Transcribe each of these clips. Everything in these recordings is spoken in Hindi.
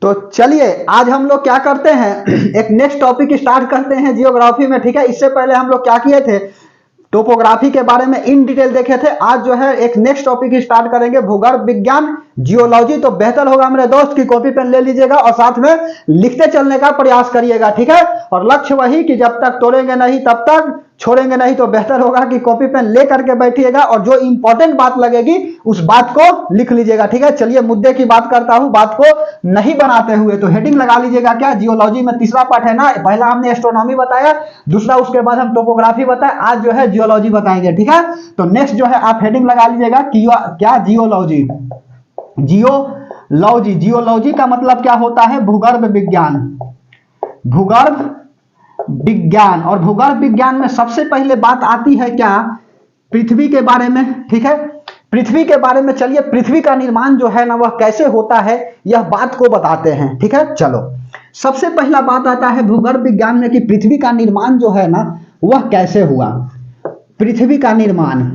तो चलिए आज हम लोग क्या करते हैं, एक नेक्स्ट टॉपिक स्टार्ट करते हैं जियोग्राफी में। ठीक है, इससे पहले हम लोग क्या किए थे, टोपोग्राफी के बारे में इन डिटेल देखे थे। आज जो है एक नेक्स्ट टॉपिक स्टार्ट करेंगे, भूगर्भ विज्ञान जियोलॉजी। तो बेहतर होगा मेरे दोस्त की कॉपी पेन ले लीजिएगा और साथ में लिखते चलने का प्रयास करिएगा। ठीक है, और लक्ष्य वही कि जब तक तोड़ेंगे नहीं तब तक छोड़ेंगे नहीं। तो बेहतर होगा कि कॉपी पेन ले करके बैठिएगा और जो इंपॉर्टेंट बात लगेगी उस बात को लिख लीजिएगा। ठीक है, चलिए मुद्दे की बात करता हूं, बात को नहीं बनाते हुए। तो हेडिंग लगा लीजिएगा, क्या जियोलॉजी में तीसरा पार्ट है ना। पहला हमने एस्ट्रोनॉमी बताया, दूसरा उसके बाद हम टोपोग्राफी बताया, आज जो है जियोलॉजी बताएंगे। ठीक है, तो नेक्स्ट जो है आप हेडिंग लगा लीजिएगा, क्या जियोलॉजी। जियोलॉजी, जियोलॉजी का मतलब क्या होता है, भूगर्भ विज्ञान। भूगर्भ विज्ञान, और भूगर्भ विज्ञान में सबसे पहले बात आती है क्या, पृथ्वी के बारे में। ठीक है, पृथ्वी के बारे में। चलिए पृथ्वी का निर्माण जो है ना वह कैसे होता है यह बात को बताते हैं। ठीक है, चलो सबसे पहला बात आता है भूगर्भ विज्ञान में कि पृथ्वी का निर्माण जो है ना वह कैसे हुआ। पृथ्वी का निर्माण,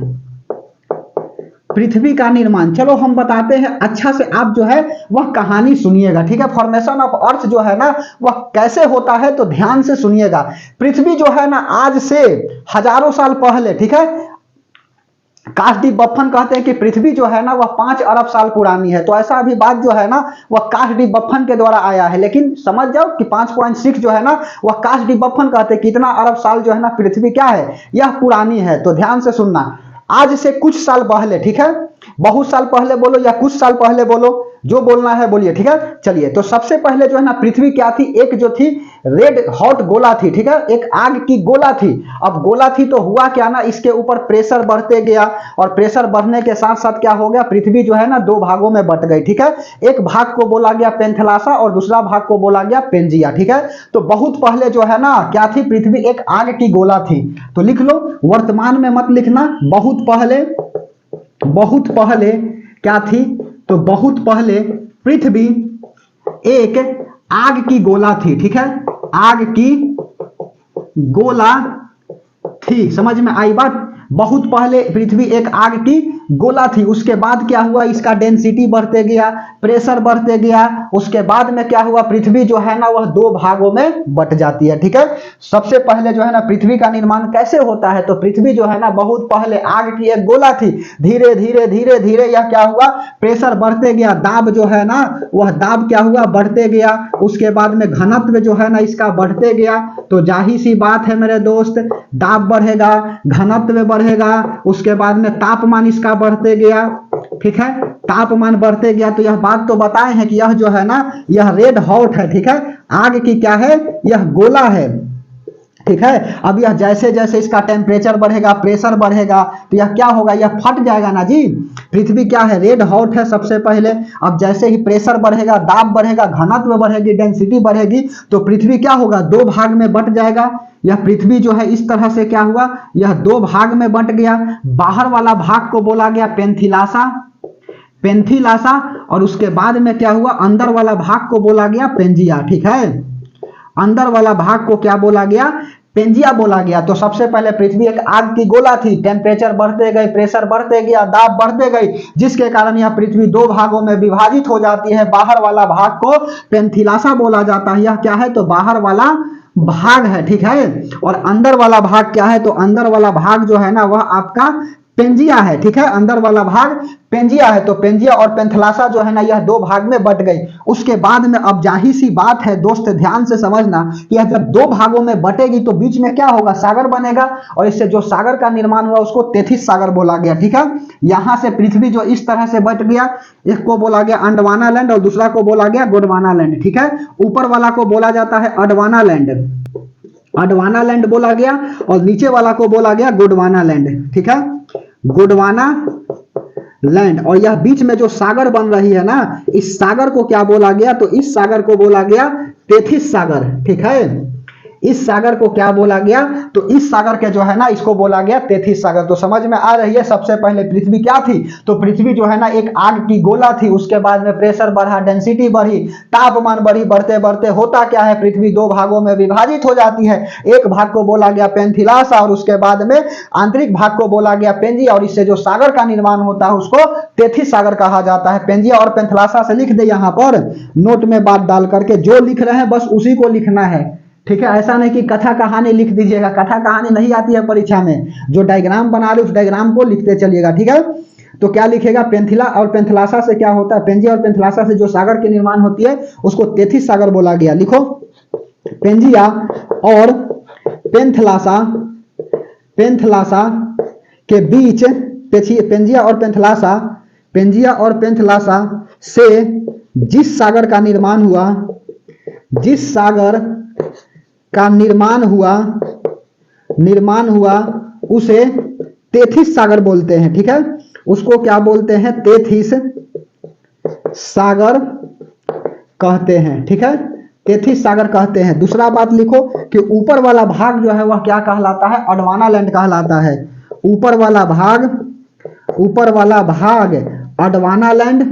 पृथ्वी का निर्माण चलो हम बताते हैं। अच्छा से आप जो है वह कहानी सुनिएगा। ठीक है, फॉर्मेशन ऑफ अर्थ जो है ना वह कैसे होता है तो ध्यान से सुनिएगा। पृथ्वी जो है ना आज से हजारों साल पहले, ठीक है, कास्ट डी बफन कहते हैं कि पृथ्वी जो है ना वह 5 अरब साल पुरानी है। तो ऐसा अभी बात जो है ना वह कास्ट डी बफन के द्वारा आया है, लेकिन समझ जाओ कि 5.6 जो है ना वह कास्ट डी बफन कहते हैं कितना अरब साल जो है ना पृथ्वी क्या है, यह पुरानी है। तो ध्यान से सुनना, आज से कुछ साल पहले, ठीक है, बहुत साल पहले बोलो या कुछ साल पहले बोलो, जो बोलना है बोलिए। ठीक है, चलिए तो सबसे पहले जो है ना पृथ्वी क्या थी, एक जो थी रेड हॉट गोला थी। ठीक है, एक आग की गोला थी। अब गोला थी तो हुआ क्या ना, इसके ऊपर प्रेशर बढ़ते गया और प्रेशर बढ़ने के साथ साथ क्या हो गया, पृथ्वी जो है ना 2 भागों में बट गई। ठीक है, एक भाग को बोला गया पेंथलासा और दूसरा भाग को बोला गया पेंजिया। ठीक है, तो बहुत पहले जो है ना क्या थी, पृथ्वी एक आग की गोला थी। तो लिख लो, वर्तमान में मत लिखना, बहुत पहले, बहुत पहले क्या थी, तो बहुत पहले पृथ्वी एक आग की गोला थी। ठीक है, आग की गोला थी, समझ में आई बात। बहुत पहले पृथ्वी एक आग की गोला थी। उसके बाद क्या हुआ, इसका डेंसिटी बढ़ते गया, प्रेशर बढ़ते गया, उसके बाद में क्या हुआ, पृथ्वी जो है ना वह 2 भागों में बट जाती है। ठीक है, सबसे पहले जो है ना पृथ्वी का निर्माण कैसे होता है, तो पृथ्वी जो है ना बहुत पहले आग की एक गोला थी। धीरे धीरे धीरे धीरे यह क्या हुआ, प्रेशर बढ़ते गया, दाब जो है ना वह दाब क्या हुआ, बढ़ते गया। उसके बाद में घनत्व जो है ना इसका बढ़ते गया। तो जाहिर सी बात है मेरे दोस्त, दाब बढ़ेगा, घनत्व बढ़ेगा, उसके बाद में तापमान इसका बढ़ते गया। ठीक है, तापमान बढ़ते गया। तो यह बात तो बताए हैं कि यह जो है ना यह रेड हॉट है। ठीक है, आग की क्या है, यह गोला है। ठीक है, अब यह जैसे जैसे इसका टेम्परेचर बढ़ेगा, प्रेशर बढ़ेगा, तो यह क्या होगा, यह फट जाएगा ना जी। पृथ्वी क्या है, रेड हॉट है सबसे पहले। अब जैसे ही प्रेशर बढ़ेगा, दाब बढ़ेगा, घनत्व बढ़ेगी, डेंसिटी बढ़ेगी, तो पृथ्वी क्या होगा, 2 भाग में बट जाएगा। यह पृथ्वी जो है इस तरह से क्या हुआ, यह 2 भाग में बट गया। बाहर वाला भाग को बोला गया पेंथिलासा, पेंथिलासा, और उसके बाद में क्या हुआ, अंदर वाला भाग को बोला गया पेंजिया। ठीक है, अंदर वाला भाग को क्या बोला गया, पेंजिया बोला गया। तो सबसे पहले पृथ्वी एक आग की गोला थी, टेम्परेचर बढ़ते गए, प्रेशर बढ़ते गया, दाब बढ़ते गई, जिसके कारण यह पृथ्वी 2 भागों में विभाजित हो जाती है। बाहर वाला भाग को पेंथिलासा बोला जाता है, यह क्या है, तो बाहर वाला भाग है। ठीक है, और अंदर वाला भाग क्या है, तो अंदर वाला भाग जो है ना वह आपका पेंजिया है। ठीक है, अंदर वाला भाग पेंजिया है। तो पेंजिया और पेंथलासा जो है ना यह 2 भाग में बट गई। उसके बाद में अब जाहिर सी बात है दोस्त, ध्यान से समझना कि यह जब 2 भागों में बटेगी तो बीच में क्या होगा, सागर बनेगा, और इससे जो सागर का निर्माण हुआ उसको तेथिस सागर बोला गया। ठीक है, यहां से पृथ्वी जो इस तरह से बट गया, एक को बोला गया अंडवाना लैंड और दूसरा को बोला गया गोंडवाना लैंड। ठीक है, ऊपर वाला को बोला जाता है अडवाना लैंड, अडवाना लैंड बोला गया, और नीचे वाला को बोला गया गोंडवाना लैंड। ठीक है, गोंडवाना लैंड। और यह बीच में जो सागर बन रही है ना, इस सागर को क्या बोला गया, तो इस सागर को बोला गया तेथिस सागर। ठीक है, इस सागर को क्या बोला गया, तो इस सागर के जो है ना इसको बोला गया तेथिस सागर। तो समझ में आ रही है, सबसे पहले पृथ्वी क्या थी, तो पृथ्वी जो है ना एक आग की गोला थी, उसके बाद में प्रेशर बढ़ा, डेंसिटी बढ़ी, तापमान बढ़ी, बढ़ते बढ़ते होता क्या है, पृथ्वी दो भागों में विभाजित हो जाती है। एक भाग को बोला गया पेंथिलासा और उसके बाद में आंतरिक भाग को बोला गया पेंजिया, और इससे जो सागर का निर्माण होता है उसको तेथिस सागर कहा जाता है। पेंजिया और पेंथिलासा से लिख दे यहाँ पर नोट में बात डाल करके, जो लिख रहे हैं बस उसी को लिखना है, ठीक है। ऐसा नहीं कि कथा कहानी लिख दीजिएगा, कथा कहानी नहीं आती है परीक्षा में, जो डायग्राम बना रहे उस डायग्राम को लिखते चलिएगा, ठीक है। तो क्या लिखेगा, पेंथिला और पेंथिलासा से क्या होता है, पेंजिया और पेंथिलासा से जो सागर की निर्माण होती है उसको तेथिस सागर बोला गया। लिखो, पेंजिया और पेंथिलासा, पेंथिलासा के बीच, पेंजिया और पेंथिलासा, पेंजिया और पेंथिलासा से जिस सागर का निर्माण हुआ, जिस सागर का निर्माण हुआ उसे तेथिस सागर बोलते हैं, ठीक है। उसको क्या बोलते हैं, तेथिस सागर कहते हैं, ठीक है, तेथिस सागर कहते हैं। दूसरा बात लिखो कि ऊपर वाला भाग जो है वह क्या कहलाता है, अडवाना लैंड कहलाता है। ऊपर वाला भाग, ऊपर वाला भाग अडवाना लैंड,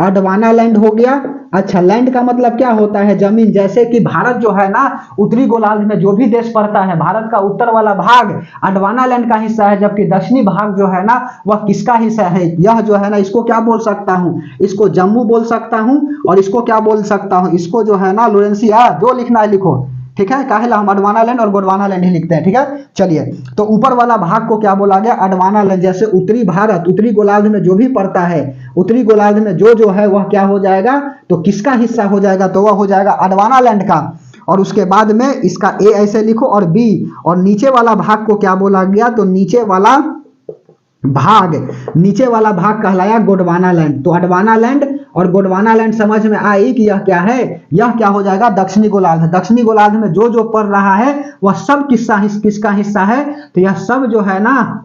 अडवाना लैंड हो गया। अच्छा, लैंड का मतलब क्या होता है, जमीन। जैसे कि भारत जो है ना उत्तरी गोलार्ध में जो भी देश पड़ता है, भारत का उत्तर वाला भाग अडवाना लैंड का हिस्सा है, जबकि दक्षिणी भाग जो है ना वह किसका हिस्सा है, यह जो है ना इसको क्या बोल सकता हूं, इसको जम्मू बोल सकता हूं, और इसको क्या बोल सकता हूं, इसको जो है ना लोरेंसिया, जो लिखना है लिखो, ठीक है। काहेला हम अडवाना लैंड और गोंडवाना लैंड ही लिखते हैं, ठीक है। चलिए, तो ऊपर वाला भाग को क्या बोला गया, अडवाना लैंड। जैसे उत्तरी भारत, उत्तरी गोलार्ध में जो भी पड़ता है, उत्तरी गोलार्ध में जो है वह क्या हो जाएगा, तो किसका हिस्सा हो जाएगा, तो वह हो जाएगा अडवाना लैंड का। और उसके बाद में इसका ए ऐसे लिखो और बी, और नीचे वाला भाग को क्या बोला गया, तो नीचे वाला भाग, नीचे वाला भाग कहलाया गोंडवाना लैंड। तो अडवाना लैंड और गोंडवाना लैंड समझ में आई कि यह क्या है, यह क्या हो जाएगा, दक्षिणी गोलार्ध। दक्षिणी गोलार्ध में जो पड़ रहा है वह सब किसका हिस्सा है, तो यह सब जो है ना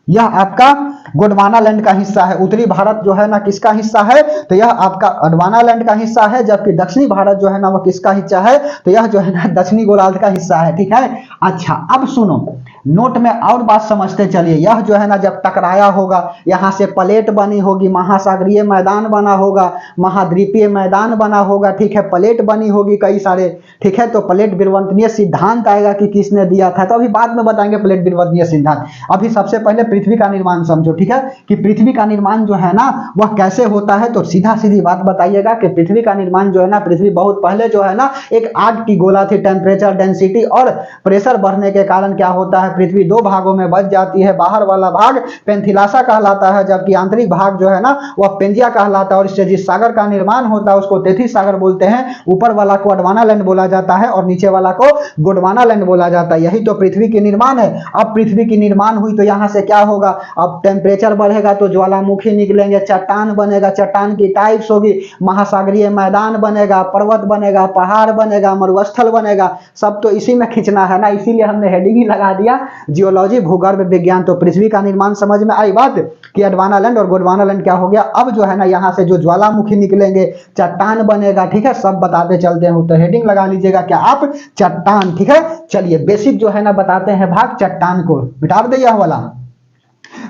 यह आपका गोंडवाना लैंड का हिस्सा है। उत्तरी भारत जो है ना किसका हिस्सा है, तो यह आपका अडवाना लैंड का हिस्सा है, जबकि दक्षिणी भारत जो है ना वह किसका हिस्सा है, तो यह जो है ना दक्षिणी गोलार्ध का हिस्सा है, ठीक है। अच्छा, अब सुनो, नोट में और बात समझते चलिए। यह जो है ना जब टकराया होगा, यहाँ से प्लेट बनी होगी, महासागरीय मैदान बना होगा, महाद्वीपीय मैदान बना होगा, ठीक है, प्लेट बनी होगी कई सारे, ठीक है। तो प्लेट विवर्तनीय सिद्धांत आएगा कि किसने दिया था, तो अभी बाद में बताएंगे प्लेट विवर्तनीय सिद्धांत। अभी सबसे पहले पृथ्वी का निर्माण समझो, ठीक है, कि पृथ्वी का निर्माण जो है ना वह कैसे होता है। तो सीधा सीधी बात बताइएगा कि पृथ्वी का निर्माण जो है ना, पृथ्वी बहुत पहले जो है ना एक आग की गोला थी। टेम्परेचर, डेंसिटी और प्रेशर बढ़ने के कारण क्या होता है, पृथ्वी दो भागों में बच जाती है। बाहर वाला भाग पेंथिलासा कहलाता है, जबकि आंतरिक भाग जो है ना वह पेंजिया कहलाता है, और इससे जिस सागर का निर्माण होता है उसको तेथिस सागर बोलते हैं। ऊपर वाला को अडवाना लैंड बोला जाता है और नीचे वाला को गोंडवाना लैंड बोला जाता है। यही तो पृथ्वी की निर्माण है। अब पृथ्वी की निर्माण हुई तो यहाँ से क्या होगा, अब टेम्परेचर बढ़ेगा तो ज्वालामुखी निकलेंगे, चट्टान बनेगा, चट्टान की टाइप्स होगी, महासागरीय मैदान बनेगा, पर्वत बनेगा, पहाड़ बनेगा, मरुस्थल बनेगा। सब तो इसी में खींचना है ना, इसीलिए हमने हेडिंग ही लगा दिया जियोलॉजी, भूगर्भ विज्ञान। तो पृथ्वी का निर्माण समझ में आई बात कि अडवाना लैंड और गोंडवाना लैंड क्या हो गया। अब जो है ना यहाँ से जो ज्वालामुखी निकलेंगे, चट्टान बनेगा, ठीक है, सब बताते चलते हैं। तो हेडिंग लगा लीजिएगा क्या आप, चट्टान, ठीक है। चलिए, बेसिक जो है ना बताते हैं भाग चट्टान को, मिटा दे यह वाला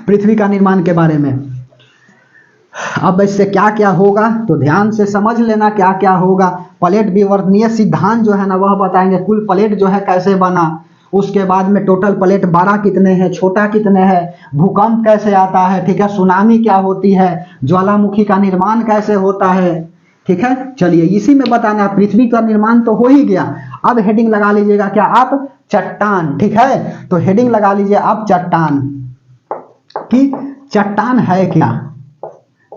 पृथ्वी का निर्माण के बारे में। अब इससे क्या क्या होगा तो ध्यान से समझ लेना क्या क्या होगा। प्लेट विवर्तनीय सिद्धांत जो है ना वह बताएंगे, कुल प्लेट जो है कैसे बना, उसके बाद में टोटल प्लेट बड़ा कितने हैं, छोटा कितने हैं, भूकंप कैसे आता है, ठीक है, सुनामी क्या होती है, ज्वालामुखी का निर्माण कैसे होता है, ठीक है। चलिए, इसी में बताना, पृथ्वी का निर्माण तो हो ही गया। अब हेडिंग लगा लीजिएगा क्या आप, चट्टान, ठीक है। तो हेडिंग लगा लीजिए आप चट्टान, कि चट्टान है क्या।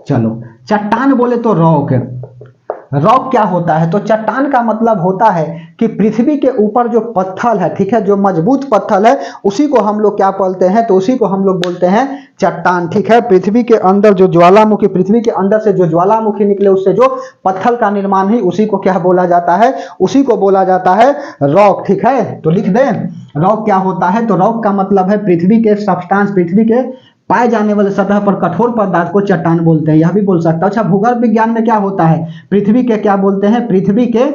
चलो, चट्टान बोले तो रॉक, रॉक क्या होता है, तो चट्टान का मतलब होता है कि पृथ्वी के ऊपर जो पत्थर है, ठीक है, जो मजबूत पत्थर है उसी को हम लोग क्या बोलते हैं, तो उसी को हम लोग बोलते हैं चट्टान, ठीक है। पृथ्वी के अंदर जो ज्वालामुखी, पृथ्वी के अंदर से जो ज्वालामुखी निकले उससे जो पत्थर का निर्माण है उसी को क्या बोला जाता है, उसी को बोला जाता है रॉक, ठीक है। तो लिख दें रॉक क्या होता है, तो रॉक का मतलब है पृथ्वी के सब्सटेंस, पृथ्वी के पाए जाने वाले सतह पर कठोर पदार्थ को चट्टान बोलते हैं, यह भी बोल सकता है। अच्छा, भूगर्भ विज्ञान में क्या होता है, पृथ्वी के क्या बोलते हैं, पृथ्वी के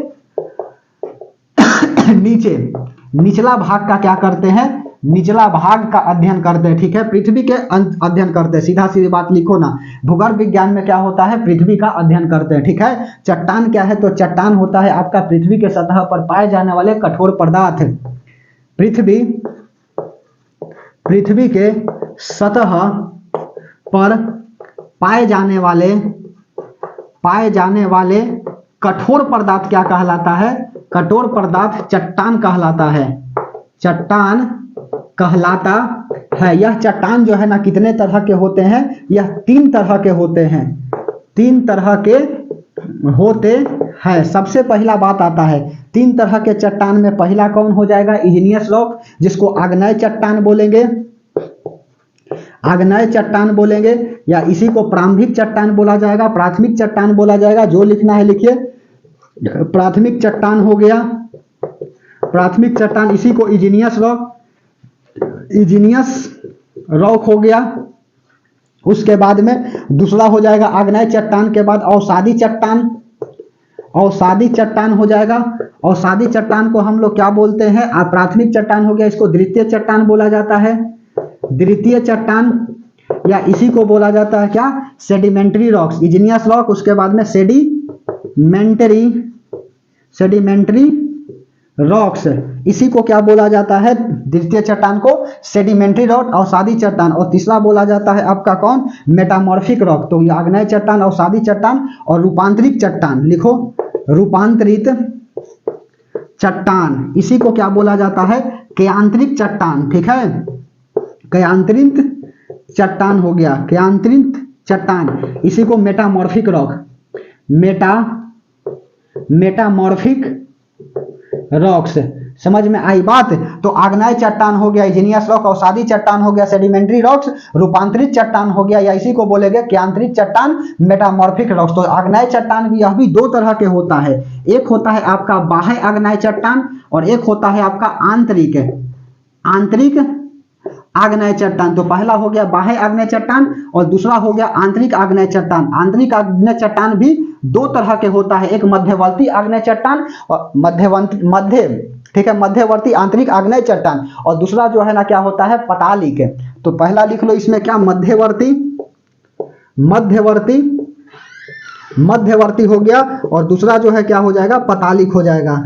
नीचे निचला भाग का क्या करते हैं, निचला भाग का अध्ययन करते हैं, ठीक है, पृथ्वी के अध्ययन करते हैं, सीधा सीधी बात लिखो ना, भूगर्भ विज्ञान में क्या होता है, पृथ्वी का अध्ययन करते हैं, ठीक है। चट्टान क्या है, तो चट्टान होता है आपका पृथ्वी के सतह पर पाए जाने वाले कठोर पदार्थ। पृथ्वी के सतह पर पाए जाने वाले कठोर पदार्थ क्या कहलाता है, कठोर पदार्थ चट्टान कहलाता है, चट्टान कहलाता है। यह चट्टान जो है ना कितने तरह के होते हैं, यह 3 तरह के होते हैं, 3 तरह के होते हैं। सबसे पहला बात आता है 3 तरह के चट्टान में पहला कौन हो जाएगा, इग्नियस रॉक, जिसको आग्नेय चट्टान बोलेंगे, आग्नेय चट्टान बोलेंगे, या इसी को प्रारंभिक चट्टान बोला जाएगा, प्राथमिक चट्टान बोला जाएगा। जो लिखना है लिखिए, प्राथमिक चट्टान हो गया, प्राथमिक चट्टान, इसी को इग्नियस रॉक हो गया। उसके बाद में दूसरा हो जाएगा आग्नेय चट्टान के बाद अवसादी चट्टान, अवसादी चट्टान हो जाएगा। अवसादी चट्टान को हम लोग क्या बोलते हैं, प्राथमिक चट्टान हो गया, इसको द्वितीय चट्टान बोला जाता है, द्वितीय चट्टान, या इसी को बोला जाता है क्या, सेडिमेंट्री रॉक्स, इग्नियस रॉक, उसके बाद में सेडिमेंट्री रॉक्स, इसी को क्या बोला जाता है, द्वितीय चट्टान को सेडिमेंट्री रॉक, अवसादी चट्टान, और तीसरा बोला जाता है आपका कौन, मेटामॉर्फिक रॉक। तो ये आग्नेय चट्टान, अवसादी चट्टान और रूपांतरित चट्टान, लिखो रूपांतरित चट्टान, इसी को क्या बोला जाता है, कयांतरिक चट्टान, ठीक है, कयांतरित चट्टान हो गया, कयांतरित चट्टान, इसी को मेटामॉर्फिक रॉक, मेटामॉर्फिक रॉक्स। समझ में आई बात। तो आग्नेय चट्टान हो गया इग्नियस रॉक, अवसादी चट्टान हो गया सेडिमेंट्री रॉक्स, रूपांतरित चट्टान हो गया, या इसी को बोलेंगे कयांतरित चट्टान, मेटामॉर्फिक रॉक्स। तो आग्नेय चट्टान भी यह भी 2 तरह के होता है, एक होता है आपका बाह्य आग्नेय चट्टान और एक होता है आपका आंतरिक आग्नेय चट्टान। तो पहला हो गया बाह्य आग्नेय चट्टान और दूसरा हो गया आंतरिक आग्नेय चट्टान। आंतरिक आग्नेय चट्टान भी 2 तरह के होता है, एक मध्यवर्ती आग्नेय चट्टान और मध्यवर्ती आंतरिक आग्नेय चट्टान, और दूसरा जो है ना क्या होता है, पतालिक। तो पहला लिख लो इसमें क्या, मध्यवर्ती हो गया, और दूसरा जो है क्या हो जाएगा, पतालिक हो जाएगा।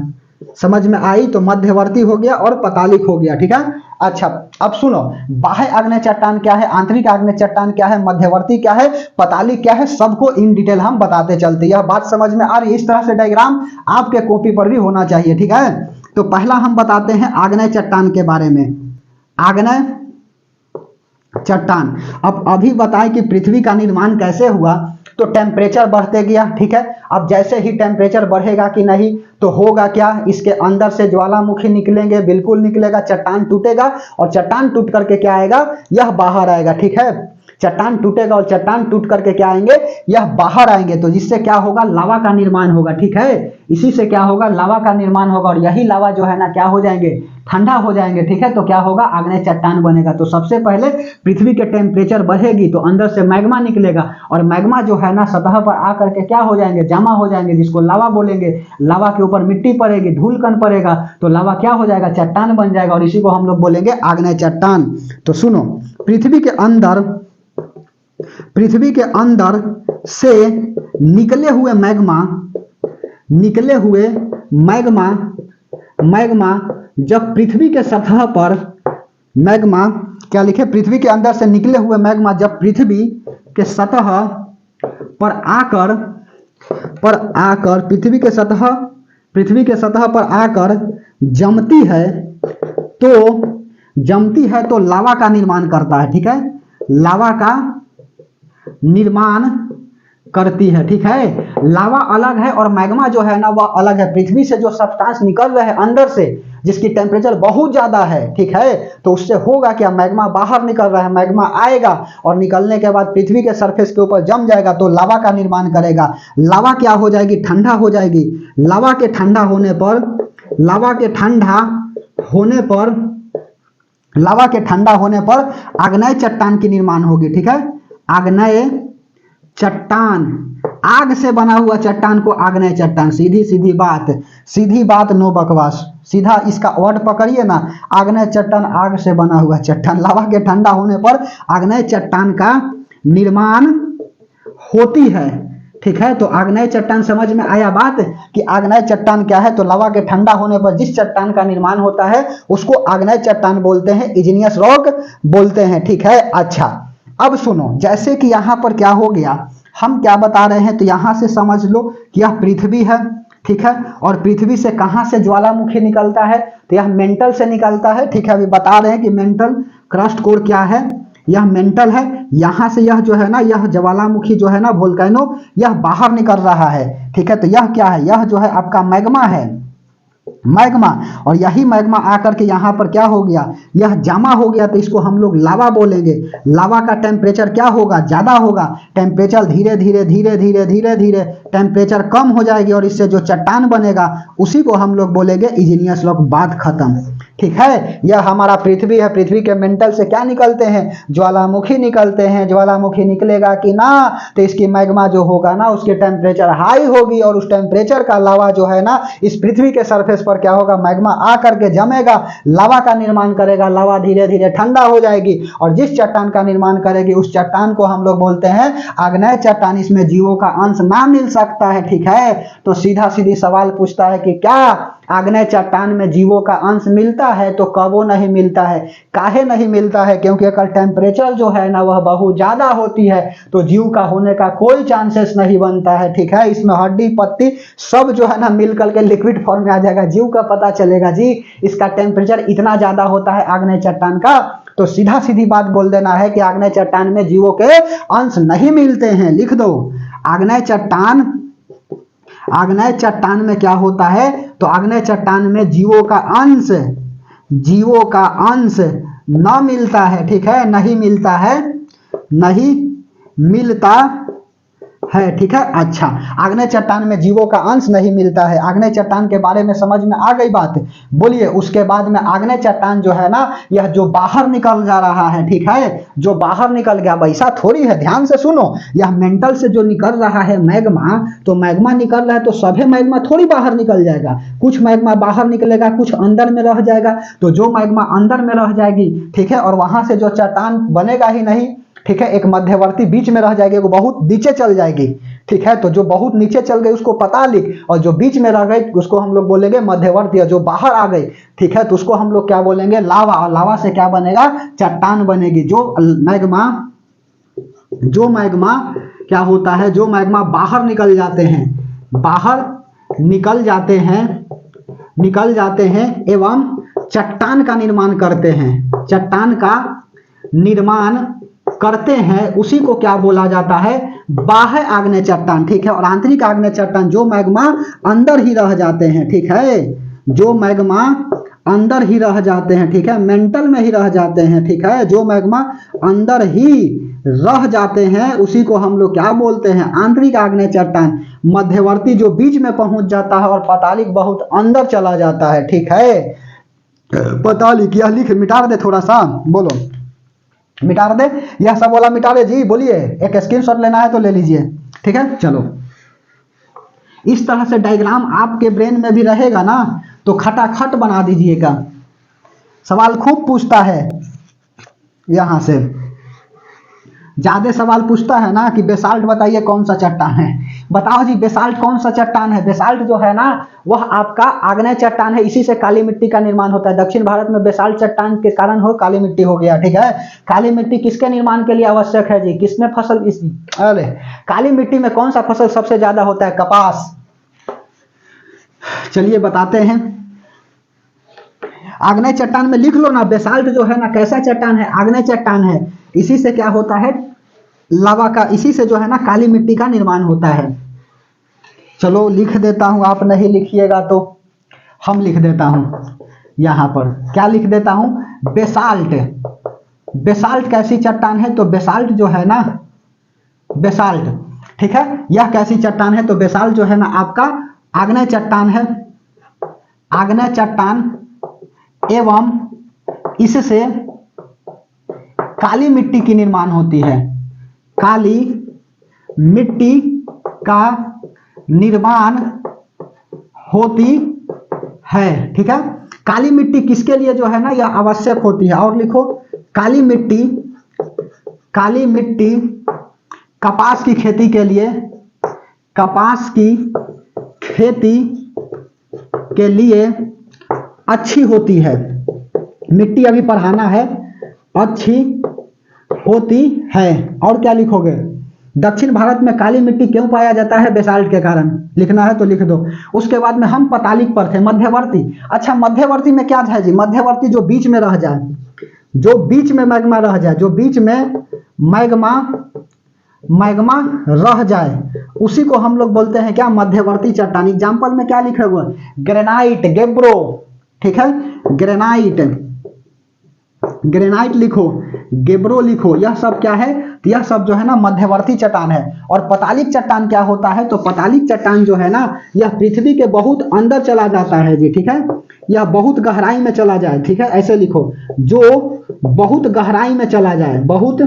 समझ में आई। तो मध्यवर्ती हो गया और पतालिक हो गया, ठीक है। अच्छा अब सुनो, बाह्य आग्नेय चट्टान क्या है, आंतरिक आग्नेय चट्टान क्या है, मध्यवर्ती क्या है, पतालिक क्या है, सबको इन डिटेल हम बताते चलते। यह बात समझ में आ रही है। इस तरह से डायग्राम आपके कॉपी पर भी होना चाहिए, ठीक है। तो पहला हम बताते हैं आग्नेय चट्टान के बारे में। आग्नेय चट्टान, अब अभी बताएं कि पृथ्वी का निर्माण कैसे हुआ। तो टेम्परेचर बढ़ते गया, ठीक है। अब जैसे ही टेम्परेचर बढ़ेगा कि नहीं, तो होगा क्या, इसके अंदर से ज्वालामुखी निकलेंगे, बिल्कुल निकलेगा, चट्टान टूटेगा और चट्टान टूट करके क्या आएगा, यह बाहर आएगा, ठीक है। चट्टान टूटेगा और चट्टान टूट करके क्या आएंगे, यह बाहर आएंगे। तो जिससे क्या होगा, लावा का निर्माण होगा, ठीक है। इसी से क्या होगा, लावा का निर्माण होगा, और यही लावा जो है ना क्या हो जाएंगे, ठंडा हो जाएंगे, ठीक है। तो क्या होगा, आग्नेय चट्टान बनेगा। तो सबसे पहले पृथ्वी के टेम्परेचर बढ़ेगी तो अंदर से मैग्मा निकलेगा, और मैग्मा जो है ना सतह पर आकर के क्या हो जाएंगे, जमा हो जाएंगे, जिसको लावा बोलेंगे। लावा के ऊपर मिट्टी पड़ेगी, धूल कण पड़ेगा, तो लावा क्या हो जाएगा, चट्टान बन जाएगा, और इसी को हम लोग बोलेंगे आग्नेय चट्टान। तो सुनो, पृथ्वी के अंदर से निकले हुए मैग्मा जब पृथ्वी के सतह पर, मैग्मा क्या लिखे, पृथ्वी के अंदर से निकले हुए मैग्मा जब पृथ्वी के सतह पर आकर पृथ्वी के सतह पर आकर जमती है तो लावा का निर्माण करता है, ठीक है। लावा का निर्माण करती है, ठीक है। लावा अलग है और मैग्मा जो है ना वह अलग है। पृथ्वी से जो सब्सटेंस निकल रहे हैं अंदर से, जिसकी टेम्परेचर बहुत ज्यादा है, ठीक है, तो उससे होगा क्या, मैग्मा बाहर निकल रहा है, मैग्मा आएगा और निकलने के बाद पृथ्वी के सरफेस के ऊपर जम जाएगा तो लावा का निर्माण करेगा। लावा क्या हो जाएगी, ठंडा हो जाएगी। लावा के ठंडा होने पर आग्नेय चट्टान की निर्माण होगी, ठीक है। आग्नेय चट्टान, आग से बना हुआ चट्टान को आग्नेय चट्टान। सीधी बात, नो बकवास, सीधा इसका वर्ड पकड़िए ना, आग्नेय चट्टान आग से बना हुआ चट्टान, लावा के ठंडा होने पर आग्नेय चट्टान का निर्माण होती है। ठीक है, तो आग्नेय चट्टान समझ में आया बात कि आग्नेय चट्टान क्या है, तो लावा के ठंडा होने पर जिस चट्टान का निर्माण होता है उसको आग्नेय चट्टान बोलते हैं, इग्नियस रॉक बोलते हैं। ठीक है, अच्छा अब सुनो, जैसे कि यहां पर क्या हो गया, हम क्या बता रहे हैं, तो यहां से समझ लो कि यह पृथ्वी है। ठीक है, और पृथ्वी से कहां से ज्वालामुखी निकलता है, तो यह मेंटल से निकलता है। ठीक है, अभी बता रहे हैं कि मेंटल क्रस्ट कोर क्या है, यह मेंटल है। यहां से यह जो है ना, यह ज्वालामुखी जो है ना, वोल्केनो, यह बाहर निकल रहा है। ठीक है, तो यह क्या है, यह जो है आपका मैग्मा है, मैग्मा। और यही मैग्मा आकर के यहाँ पर क्या हो गया, यह जमा हो गया, तो इसको हम लोग लावा बोलेंगे। लावा का टेम्परेचर क्या होगा, ज्यादा होगा, टेम्परेचर धीरे धीरे धीरे धीरे धीरे धीरे टेम्परेचर कम हो जाएगी और इससे जो चट्टान बनेगा उसी को हम लोग बोलेंगे इग्नियस रॉक। बात खत्म। ठीक है, यह हमारा पृथ्वी है, पृथ्वी के मेंटल से क्या निकलते हैं, ज्वालामुखी निकलते हैं। ज्वालामुखी निकलेगा कि ना, तो इसकी मैग्मा जो होगा ना, उसकी टेम्परेचर हाई होगी और उस टेम्परेचर का लावा जो है ना, इस पृथ्वी के सरफेस पर क्या होगा, मैग्मा आकर के जमेगा, लावा का निर्माण करेगा, लावा धीरे धीरे ठंडा हो जाएगी और जिस चट्टान का निर्माण करेगी उस चट्टान को हम लोग बोलते हैं आग्नेय चट्टान। इसमें जीवों का अंश ना मिल सकता है। ठीक है, तो सीधा सीधी सवाल पूछता है कि क्या आग्नेय चट्टान में जीवों का अंश मिलता है, तो कबो नहीं मिलता है। काहे नहीं मिलता है, क्योंकि अगर टेम्परेचर जो है ना वह बहुत ज्यादा होती है तो जीव का होने का कोई चांसेस नहीं बनता है। ठीक है, इसमें हड्डी पत्ती सब जो है ना मिल करके लिक्विड फॉर्म में आ जाएगा, जीव का पता चलेगा जी इसका टेम्परेचर इतना ज्यादा होता है आग्नेय चट्टान का। तो सीधा सीधी बात बोल देना है कि आग्नेय चट्टान में जीवों के अंश नहीं मिलते हैं। लिख दो, आग्नेय चट्टान, आग्नेय चट्टान में क्या होता है, तो आग्नेय चट्टान में जीवों का अंश, जीवों का अंश न मिलता है। ठीक है, नहीं मिलता है, नहीं मिलता है। ठीक है, अच्छा आग्नेय चट्टान में जीवों का अंश नहीं मिलता है। आग्नेय चट्टान के बारे में समझ में आ गई बात, बोलिए। उसके बाद में आग्नेय चट्टान जो है ना, यह जो बाहर निकल जा रहा है, ठीक है, जो बाहर निकल गया, वैसा थोड़ी है, ध्यान से सुनो। यह मेंटल से जो निकल रहा है मैग्मा, तो मैग्मा निकल रहा है तो सभी मैग्मा थोड़ी बाहर निकल जाएगा, कुछ मैग्मा बाहर निकलेगा, कुछ अंदर में रह जाएगा। तो जो मैग्मा अंदर में रह जाएगी, ठीक है, और वहां से जो चट्टान बनेगा ही नहीं, ठीक है, एक मध्यवर्ती बीच में रह जाएगी, वो बहुत नीचे चल जाएगी। ठीक है, तो जो बहुत नीचे चल गई उसको पता लिख, और जो बीच में रह गई उसको हम लोग बोलेंगे मध्यवर्ती, जो बाहर आ गई, ठीक है, तो उसको हम लोग क्या बोलेंगे, लावा। और लावा से क्या बनेगा, चट्टान बनेगी। जो मैग्मा, जो मैग्मा क्या होता है, जो मैग्मा बाहर निकल जाते हैं, बाहर निकल जाते हैं, निकल जाते हैं एवं चट्टान का निर्माण करते हैं, चट्टान का निर्माण करते हैं, उसी को क्या बोला जाता है, बाह्य आग्नेय चट्टान। ठीक है, और आंतरिक आग्नेय चट्टान जो मैग्मा अंदर ही रह जाते हैं। ठीक है, जो मैग्मा अंदर ही रह जाते हैं, ठीक है, मेंटल में ही रह जाते हैं। ठीक है, जो मैग्मा अंदर ही रह जाते हैं उसी को हम लोग क्या बोलते हैं, आंतरिक आग्नेय चट्टान। मध्यवर्ती जो बीच में पहुंच जाता है और पातालिक बहुत अंदर चला जाता है। ठीक है, पातालिक, यह लिख मिटा दे थोड़ा सा, बोलो मिटा दे, यह सब बोला मिटा दे जी, बोलिए। एक स्क्रीनशॉट लेना है तो ले लीजिए। ठीक है, चलो इस तरह से डायग्राम आपके ब्रेन में भी रहेगा ना, तो खटाखट बना दीजिएगा। सवाल खूब पूछता है, यहां से ज्यादा सवाल पूछता है ना कि बेसाल्ट बताइए कौन सा चट्टान है, बताओ जी बेसाल्ट कौन सा चट्टान है। बेसाल्ट जो है ना वह आपका आग्नेय चट्टान है, इसी से काली मिट्टी का निर्माण होता है। दक्षिण भारत में बेसाल्ट चट्टान के कारण हो काली मिट्टी हो गया। ठीक है, काली मिट्टी किसके निर्माण के लिए आवश्यक है जी, किसमें फसल, इस अरे काली मिट्टी में कौन सा फसल सबसे ज्यादा होता है, कपास। चलिए बताते हैं, आग्नेय चट्टान में लिख लो ना, बेसाल्ट जो है ना कैसा चट्टान है, आग्नेय चट्टान है। इसी से क्या होता है, लावा का, इसी से जो है ना काली मिट्टी का निर्माण होता है। चलो लिख देता हूं, आप नहीं लिखिएगा तो हम लिख देता हूं, यहां पर क्या लिख देता हूं, बेसाल्ट। बेसाल्ट कैसी चट्टान है, तो बेसाल्ट जो है ना, बेसाल्ट, ठीक है, यह कैसी चट्टान है, तो बेसाल्ट जो है ना आपका आग्नेय चट्टान है, आग्नेय चट्टान एवं इससे काली मिट्टी की निर्माण होती है, काली मिट्टी का निर्माण होती है। ठीक है, काली मिट्टी किसके लिए जो है ना यह आवश्यक होती है, और लिखो काली मिट्टी, काली मिट्टी कपास की खेती के लिए, कपास की खेती के लिए अच्छी होती है। मिट्टी अभी पढ़ाना है, अच्छी होती है। और क्या लिखोगे, दक्षिण भारत में काली मिट्टी क्यों पाया जाता है, बेसाल्ट के कारण, लिखना है तो लिख दो। उसके बाद में हम पतालिक पर थे, मध्यवर्ती। अच्छा मध्यवर्ती में क्या था जी, मध्यवर्ती जो बीच में रह जाए, जो बीच में मैग्मा रह जाए, जो बीच में मैग्मा रह जाए उसी को हम लोग बोलते हैं क्या, मध्यवर्ती चट्टान। एग्जाम्पल में क्या लिखे हुए, ग्रेनाइट, गेब्रो, ठीक है, ग्रेनाइट, ग्रेनाइट लिखो, गेब्रो लिखो, यह सब क्या है, यह सब जो है ना मध्यवर्ती चट्टान है। और पतालिक चट्टान क्या होता है, तो पतालिक चट्टान जो है ना यह पृथ्वी के बहुत अंदर चला जाता है जी, ठीक है, यह बहुत गहराई में चला जाए, ठीक है, ऐसे लिखो, जो बहुत गहराई में चला जाए, बहुत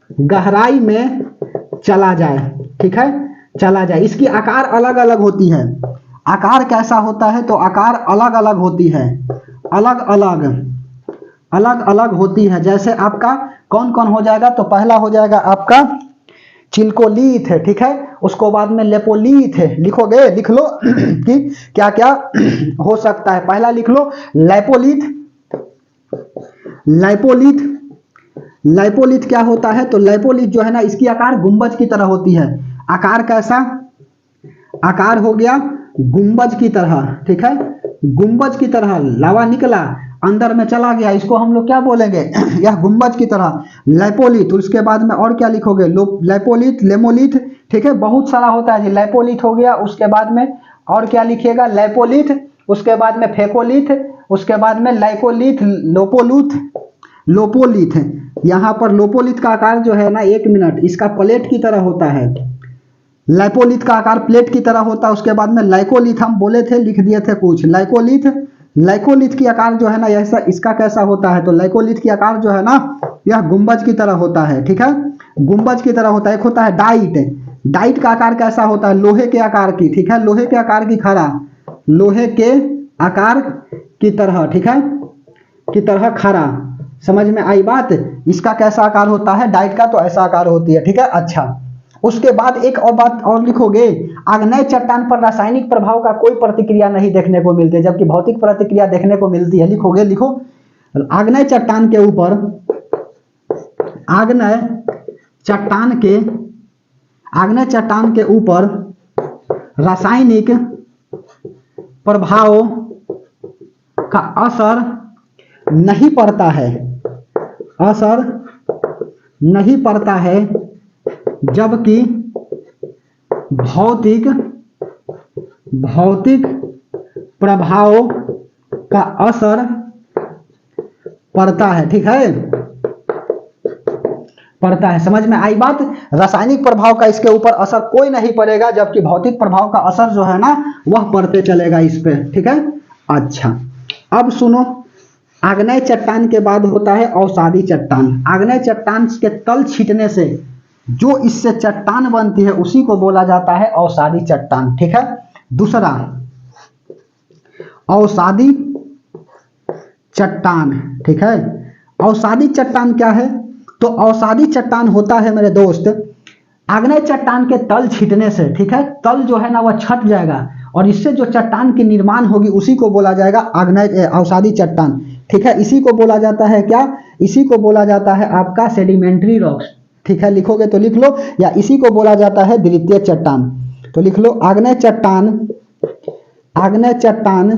गहराई में चला जाए, ठीक है, चला जाए। इसकी आकार अलग अलग होती है, आकार कैसा होता है, तो आकार अलग अलग होती है, अलग अलग होती है। जैसे आपका कौन कौन हो जाएगा, तो पहला हो जाएगा आपका चिल्कोलीथ है, ठीक है, उसको बाद में लेपोलीथ है, लिखोगे, लिख लो कि क्या क्या हो सकता है। पहला लिख लो लैपोलीथ, लैपोलीथ, लैपोलिथ क्या होता है, तो लैपोलिथ जो है ना इसकी आकार गुंबज की तरह होती है। आकार कैसा, आकार हो गया गुंबज की तरह, ठीक है, गुंबज की तरह, लावा निकला अंदर में चला गया, इसको हम लोग क्या बोलेंगे यह गुंबज की तरह, लैपोलिथ। उसके बाद में और क्या लिखोगे, लैपोलिथ, लेमोलिथ, ठीक है, बहुत सारा होता है जी, लैपोलिथ हो गया। उसके बाद में और क्या लिखिएगा, लैपोलिथ, उसके बाद में फेकोलिथ, उसके बाद में लाइकोलिथ, लोपोलूथ, लोपोलिथ। यहाँ पर लोपोलिथ का आकार जो है ना, एक मिनट, इसका प्लेट की तरह होता है, लाइपोलिथ का आकार प्लेट की तरह होता है। उसके बाद में लाइकोलिथ हम बोले थे, लिख दिए थे कुछ, लाइकोलिथ, लाइकोलिथ की आकार जो है ना ऐसा, इसका कैसा होता है, तो लाइकोलिथ की आकार जो है ना यह गुंबज की तरह होता है, ठीक है, गुंबज की तरह होता है। एक होता है डाइट, डाइट का आकार कैसा होता है, लोहे के आकार की, ठीक है, लोहे के आकार की खड़ा, लोहे के आकार की तरह, ठीक है, की तरह खड़ा, समझ में आई बात। इसका कैसा आकार होता है डाइट का, तो ऐसा आकार होती है, ठीक है। अच्छा उसके बाद एक और बात और लिखोगे, आग्नेय चट्टान पर रासायनिक प्रभाव का कोई प्रतिक्रिया नहीं देखने को मिलती है, जबकि भौतिक प्रतिक्रिया देखने को मिलती है। लिखोगे, लिखो, आग्नेय चट्टान के ऊपर, आग्नेय चट्टान के, आग्नेय चट्टान के ऊपर रासायनिक प्रभाव का असर नहीं पड़ता है, असर नहीं पड़ता है, जबकि भौतिक प्रभाव का असर पड़ता है, ठीक है, पड़ता है। समझ में आई बात। रासायनिक प्रभाव का इसके ऊपर असर कोई नहीं पड़ेगा, जबकि भौतिक प्रभाव का असर जो है ना वह पड़ते चलेगा इस पे, ठीक है। अच्छा अब सुनो, आग्नेय चट्टान के बाद होता है अवसादी चट्टान। आग्नेय चट्टान के तल छींटने से जो इससे चट्टान बनती है उसी को बोला जाता है अवसादी चट्टान, ठीक है। दूसरा अवसादी चट्टान, ठीक है। अवसादी चट्टान क्या है, तो अवसादी चट्टान होता है मेरे दोस्त, आग्नेय चट्टान के तल छींटने से, ठीक है, तल जो है ना वह छट जाएगा और इससे जो चट्टान की निर्माण होगी उसी को बोला जाएगा आग्नेय अवसादी चट्टान, ठीक है। इसी को बोला जाता है क्या, इसी को बोला जाता है आपका सेडिमेंट्री रॉक्स, ठीक है। लिखोगे तो लिख लो, या इसी को बोला जाता है द्वितीय चट्टान, तो लिख लो आग्नेय चट्टान, आग्नेय चट्टान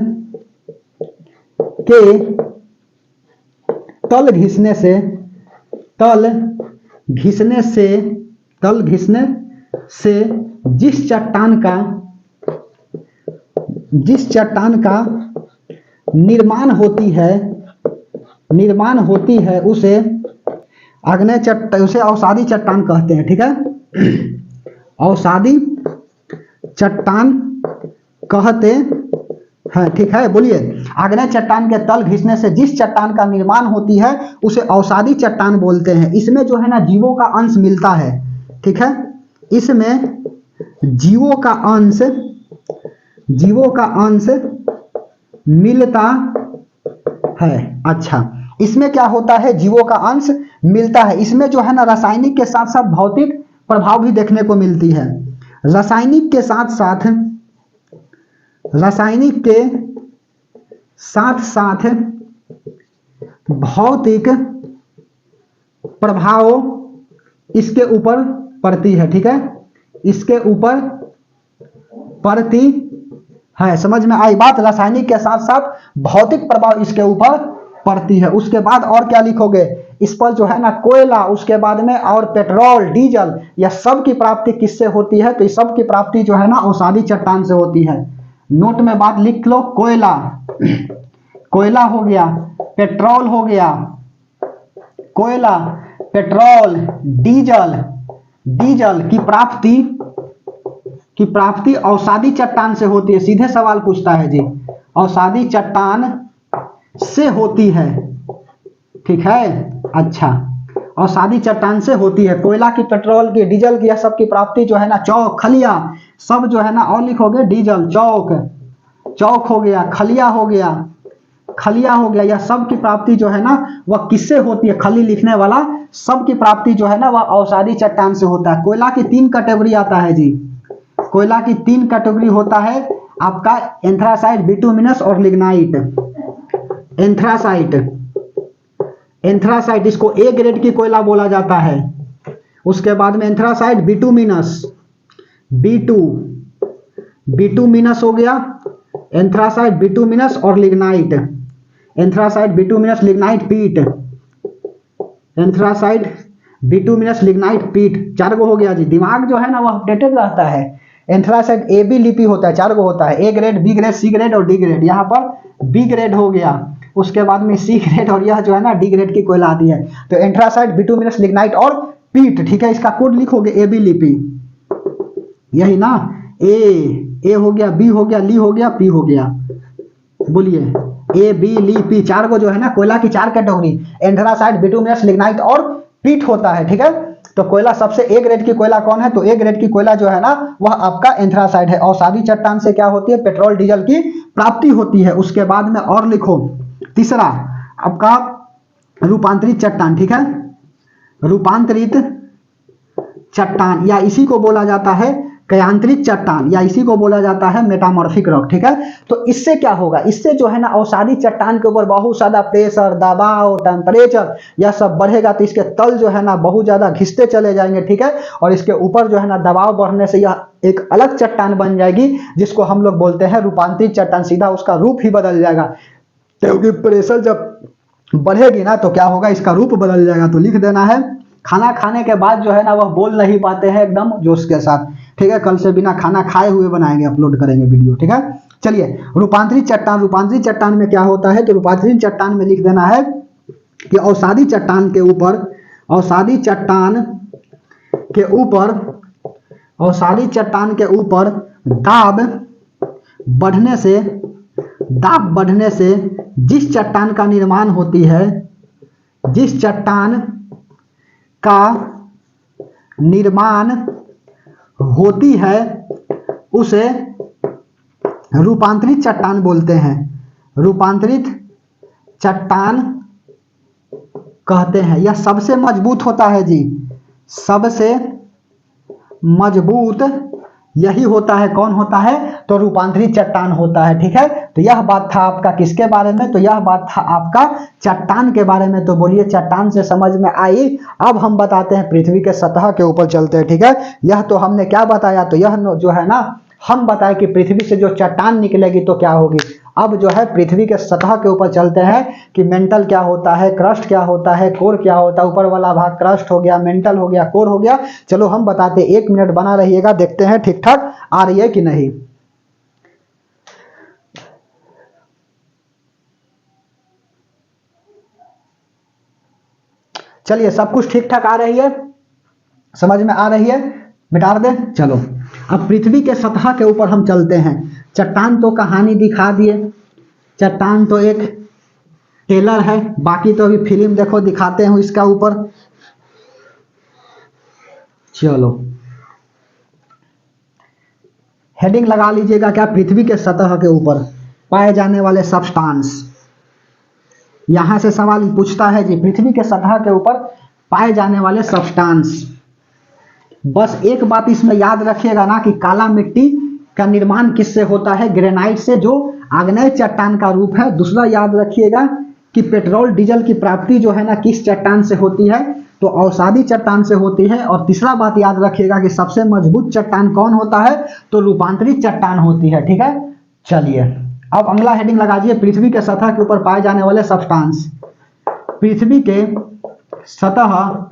के तल घिसने से, तल घिसने से, तल घिसने से जिस चट्टान का निर्माण होती है, निर्माण होती है उसे आग्नेय चट्टान, उसे अवसादी चट्टान कहते हैं, ठीक है। अवसादी चट्टान कहते हैं, ठीक है। बोलिए, आग्नेय चट्टान के तल घिसने से जिस चट्टान का निर्माण होती है उसे अवसादी चट्टान बोलते हैं। इसमें जो है ना जीवों का अंश मिलता है, ठीक है, इसमें जीवों का अंश, जीवों का अंश मिलता है। अच्छा, इसमें क्या होता है, जीवों का अंश मिलता है। इसमें जो है ना रासायनिक के साथ साथ भौतिक प्रभाव भी देखने को मिलती है। रासायनिक के साथ साथ भौतिक प्रभाव इसके ऊपर पड़ती है। ठीक है, इसके ऊपर पड़ती है। समझ में आई बात? रासायनिक के साथ साथ भौतिक प्रभाव इसके ऊपर पड़ती है। उसके बाद और क्या लिखोगे, इस पर जो है ना कोयला, उसके बाद में और पेट्रोल, डीजल, यह सब की प्राप्ति किससे होती है? तो इस सब की प्राप्ति जो है ना औषधि चट्टान से होती है। नोट में बात लिख लो, कोयला कोयला हो गया, पेट्रोल हो गया, कोयला, पेट्रोल, डीजल की प्राप्ति औषधि चट्टान से होती है। सीधे सवाल पूछता है जी, औषधि चट्टान से होती है। ठीक है, अच्छा, औषधि चट्टान से होती है। कोयला की, पेट्रोल की, डीजल की, यह सब की प्राप्ति जो है ना, चौक, खलिया, सब जो है ना, और लिखोगे डीजल, चौक हो गया, खलिया हो गया, यह सब की प्राप्ति जो है ना वह किससे होती है? खली लिखने वाला, सब की प्राप्ति जो है ना वह औषधि चट्टान से होता है। कोयला की 3 कैटेगरी आता है जी, कोयला की 3 कैटेगरी होता है आपका, एंथ्रासाइट, बिटुमिनस और लिग्नाइट। एंथ्रासाइट इसको ए ग्रेड की कोयला बोला जाता है। उसके बाद में एंथ्रासाइट, बिटुमिनस हो गया, एंथ्रासाइट, बिटुमिनस और लिग्नाइट। एंथ्रासाइट, बिटुमिनस, लिग्नाइट, पीट। एंथ्रासाइट, बिटुमिनस, लिग्नाइट, पीट, 4 गो हो गया जी। दिमाग जो है ना वह अपडेटेड रहता है। एंथ्रासाइट ए बी लिपि होता है, 4 गो होता है, A grade, B grade, C grade और डी ग्रेड। यहाँ पर बी ग्रेड हो गया, उसके बाद में सी ग्रेड, और यह जो है ना डी ग्रेड की कोयला आती है। तो एंथ्रासाइट, बिटुमिनस, लिग्नाइट और पीट। ठीक है, इसका कोड लिखोगे ए बी लिपि, यही ना, ए हो गया, बी हो गया, ली हो गया, पी हो गया। बोलिए, ए बी ली पी, 4 गो जो है ना कोयला की 4 कैटेगरी, एंथ्रासाइट, बिटुमिनस, लिग्नाइट और पीट होता है। ठीक है, तो कोयला सबसे ए ग्रेड की कोयला कौन है? तो ए ग्रेड की कोयला जो है ना वह आपका एंथ्रासाइट है। औषधि चट्टान से क्या होती है? पेट्रोल, डीजल की प्राप्ति होती है। उसके बाद में और लिखो, तीसरा आपका रूपांतरित चट्टान। ठीक है, रूपांतरित चट्टान, या इसी को बोला जाता है कयांतरित चट्टान, या इसी को बोला जाता है मेटामॉर्फिक रॉक। ठीक है, तो इससे क्या होगा? इससे जो है ना औषधि चट्टान के ऊपर बहुत ज्यादा प्रेशर, दबाव, टेम्परेचर यह सब बढ़ेगा, तो इसके तल जो है ना बहुत ज्यादा घिसते चले जाएंगे। ठीक है, और इसके ऊपर जो है ना दबाव बढ़ने से यह एक अलग चट्टान बन जाएगी, जिसको हम लोग बोलते हैं रूपांतरित चट्टान। सीधा उसका रूप ही बदल जाएगा, क्योंकि प्रेशर जब बढ़ेगी ना तो क्या होगा? इसका रूप बदल जाएगा। तो लिख देना है, खाना खाने के बाद जो है ना वह बोल नहीं पाते हैं एकदम जोश के साथ। ठीक है, कल से बिना खाना खाए हुए बनाएंगे, अपलोड करेंगे वीडियो। ठीक है, चलिए, रूपांतरित चट्टान। रूपांतरित चट्टान में क्या होता है? तो रूपांतरित चट्टान में लिख देना है कि औषधि चट्टान के ऊपर दाब बढ़ने से जिस चट्टान का निर्माण होती है उसे रूपांतरित चट्टान बोलते हैं। रूपांतरित चट्टान कहते हैं। यह सबसे मजबूत होता है जी, सबसे मजबूत यही होता है। कौन होता है? तो रूपांतरित चट्टान होता है। ठीक है, तो यह बात था आपका किसके बारे में? तो यह बात था आपका चट्टान के बारे में। तो बोलिए, चट्टान से समझ में आई? अब हम बताते हैं पृथ्वी के सतह के ऊपर चलते हैं। ठीक है, यह तो हमने क्या बताया? तो यह जो है ना हम बताए कि पृथ्वी से जो चट्टान निकलेगी तो क्या होगी। अब जो है पृथ्वी के सतह के ऊपर चलते हैं कि मेंटल क्या होता है, क्रस्ट क्या होता है, कोर क्या होता है। ऊपर वाला भाग क्रस्ट हो गया, मेंटल हो गया, कोर हो गया। चलो हम बताते, 1 मिनट बना रहिएगा, देखते हैं ठीक ठाक आ रही है कि नहीं। चलिए, सब कुछ ठीक ठाक आ रही है, समझ में आ रही है, मिटा दे। चलो, अब पृथ्वी के सतह के ऊपर हम चलते हैं। चट्टान तो कहानी दिखा दिए, चट्टान तो एक टेलर है, बाकी तो अभी फिल्म देखो दिखाते हैं इसका ऊपर। चलो, हेडिंग लगा लीजिएगा क्या? पृथ्वी के सतह के ऊपर। पाए जाने वाले सब्सटेंस। यहां से सवाल पूछता है जी, पृथ्वी के सतह के ऊपर पाए जाने वाले सब्सटेंस। बस एक बात इसमें याद रखिएगा ना कि काला मिट्टी का निर्माण किससे होता है? ग्रेनाइट से, जो आग्नेय चट्टान का रूप है। दूसरा याद रखिएगा कि पेट्रोल डीजल की प्राप्ति जो है ना किस चट्टान से होती है? तो अवसादी चट्टान से होती है। और तीसरा बात याद रखिएगा कि सबसे मजबूत चट्टान कौन होता है? तो रूपांतरित चट्टान होती है। ठीक है, चलिए अब अगला हेडिंग लगाइए, पृथ्वी के सतह के ऊपर पाए जाने वाले सब्सटेंस। पृथ्वी के सतह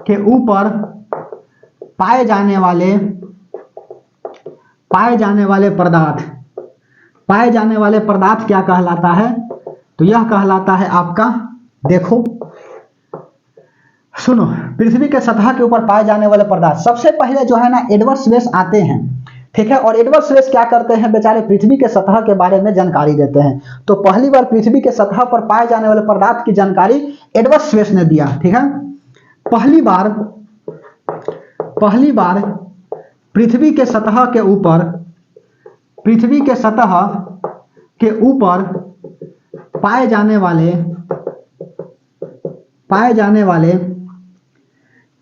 के ऊपर पाए जाने वाले पदार्थ, पाए जाने वाले पदार्थ क्या कहलाता है? तो यह कहलाता है आपका, देखो सुनो, पृथ्वी के सतह के ऊपर पाए जाने वाले पदार्थ, सबसे पहले जो है ना एडवर्ड स्वेस आते हैं। ठीक है, और एडवर्ड स्वेस क्या करते हैं बेचारे? पृथ्वी के सतह के बारे में जानकारी देते हैं। तो पहली बार पृथ्वी के सतह पर पाए जाने वाले पदार्थ की जानकारी एडवर्ड स्वेस ने दिया। ठीक है, पहली बार पृथ्वी के सतह के ऊपर पाए जाने वाले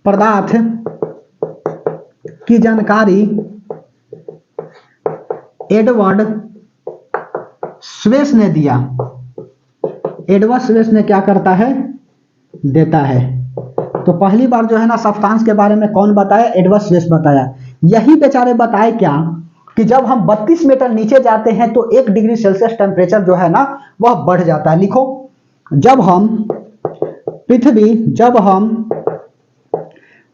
पदार्थ की जानकारी एडवर्ड स्वेस ने दिया। एडवर्ड स्वेस ने क्या करता है? देता है। तो पहली बार जो है ना सब्सटेंस के बारे में कौन बताया? एडवर्ड स्वेस बताया। यही बेचारे बताए क्या कि जब हम 32 मीटर नीचे जाते हैं तो 1 डिग्री सेल्सियस टेम्परेचर जो है ना वह बढ़ जाता है। लिखो, जब हम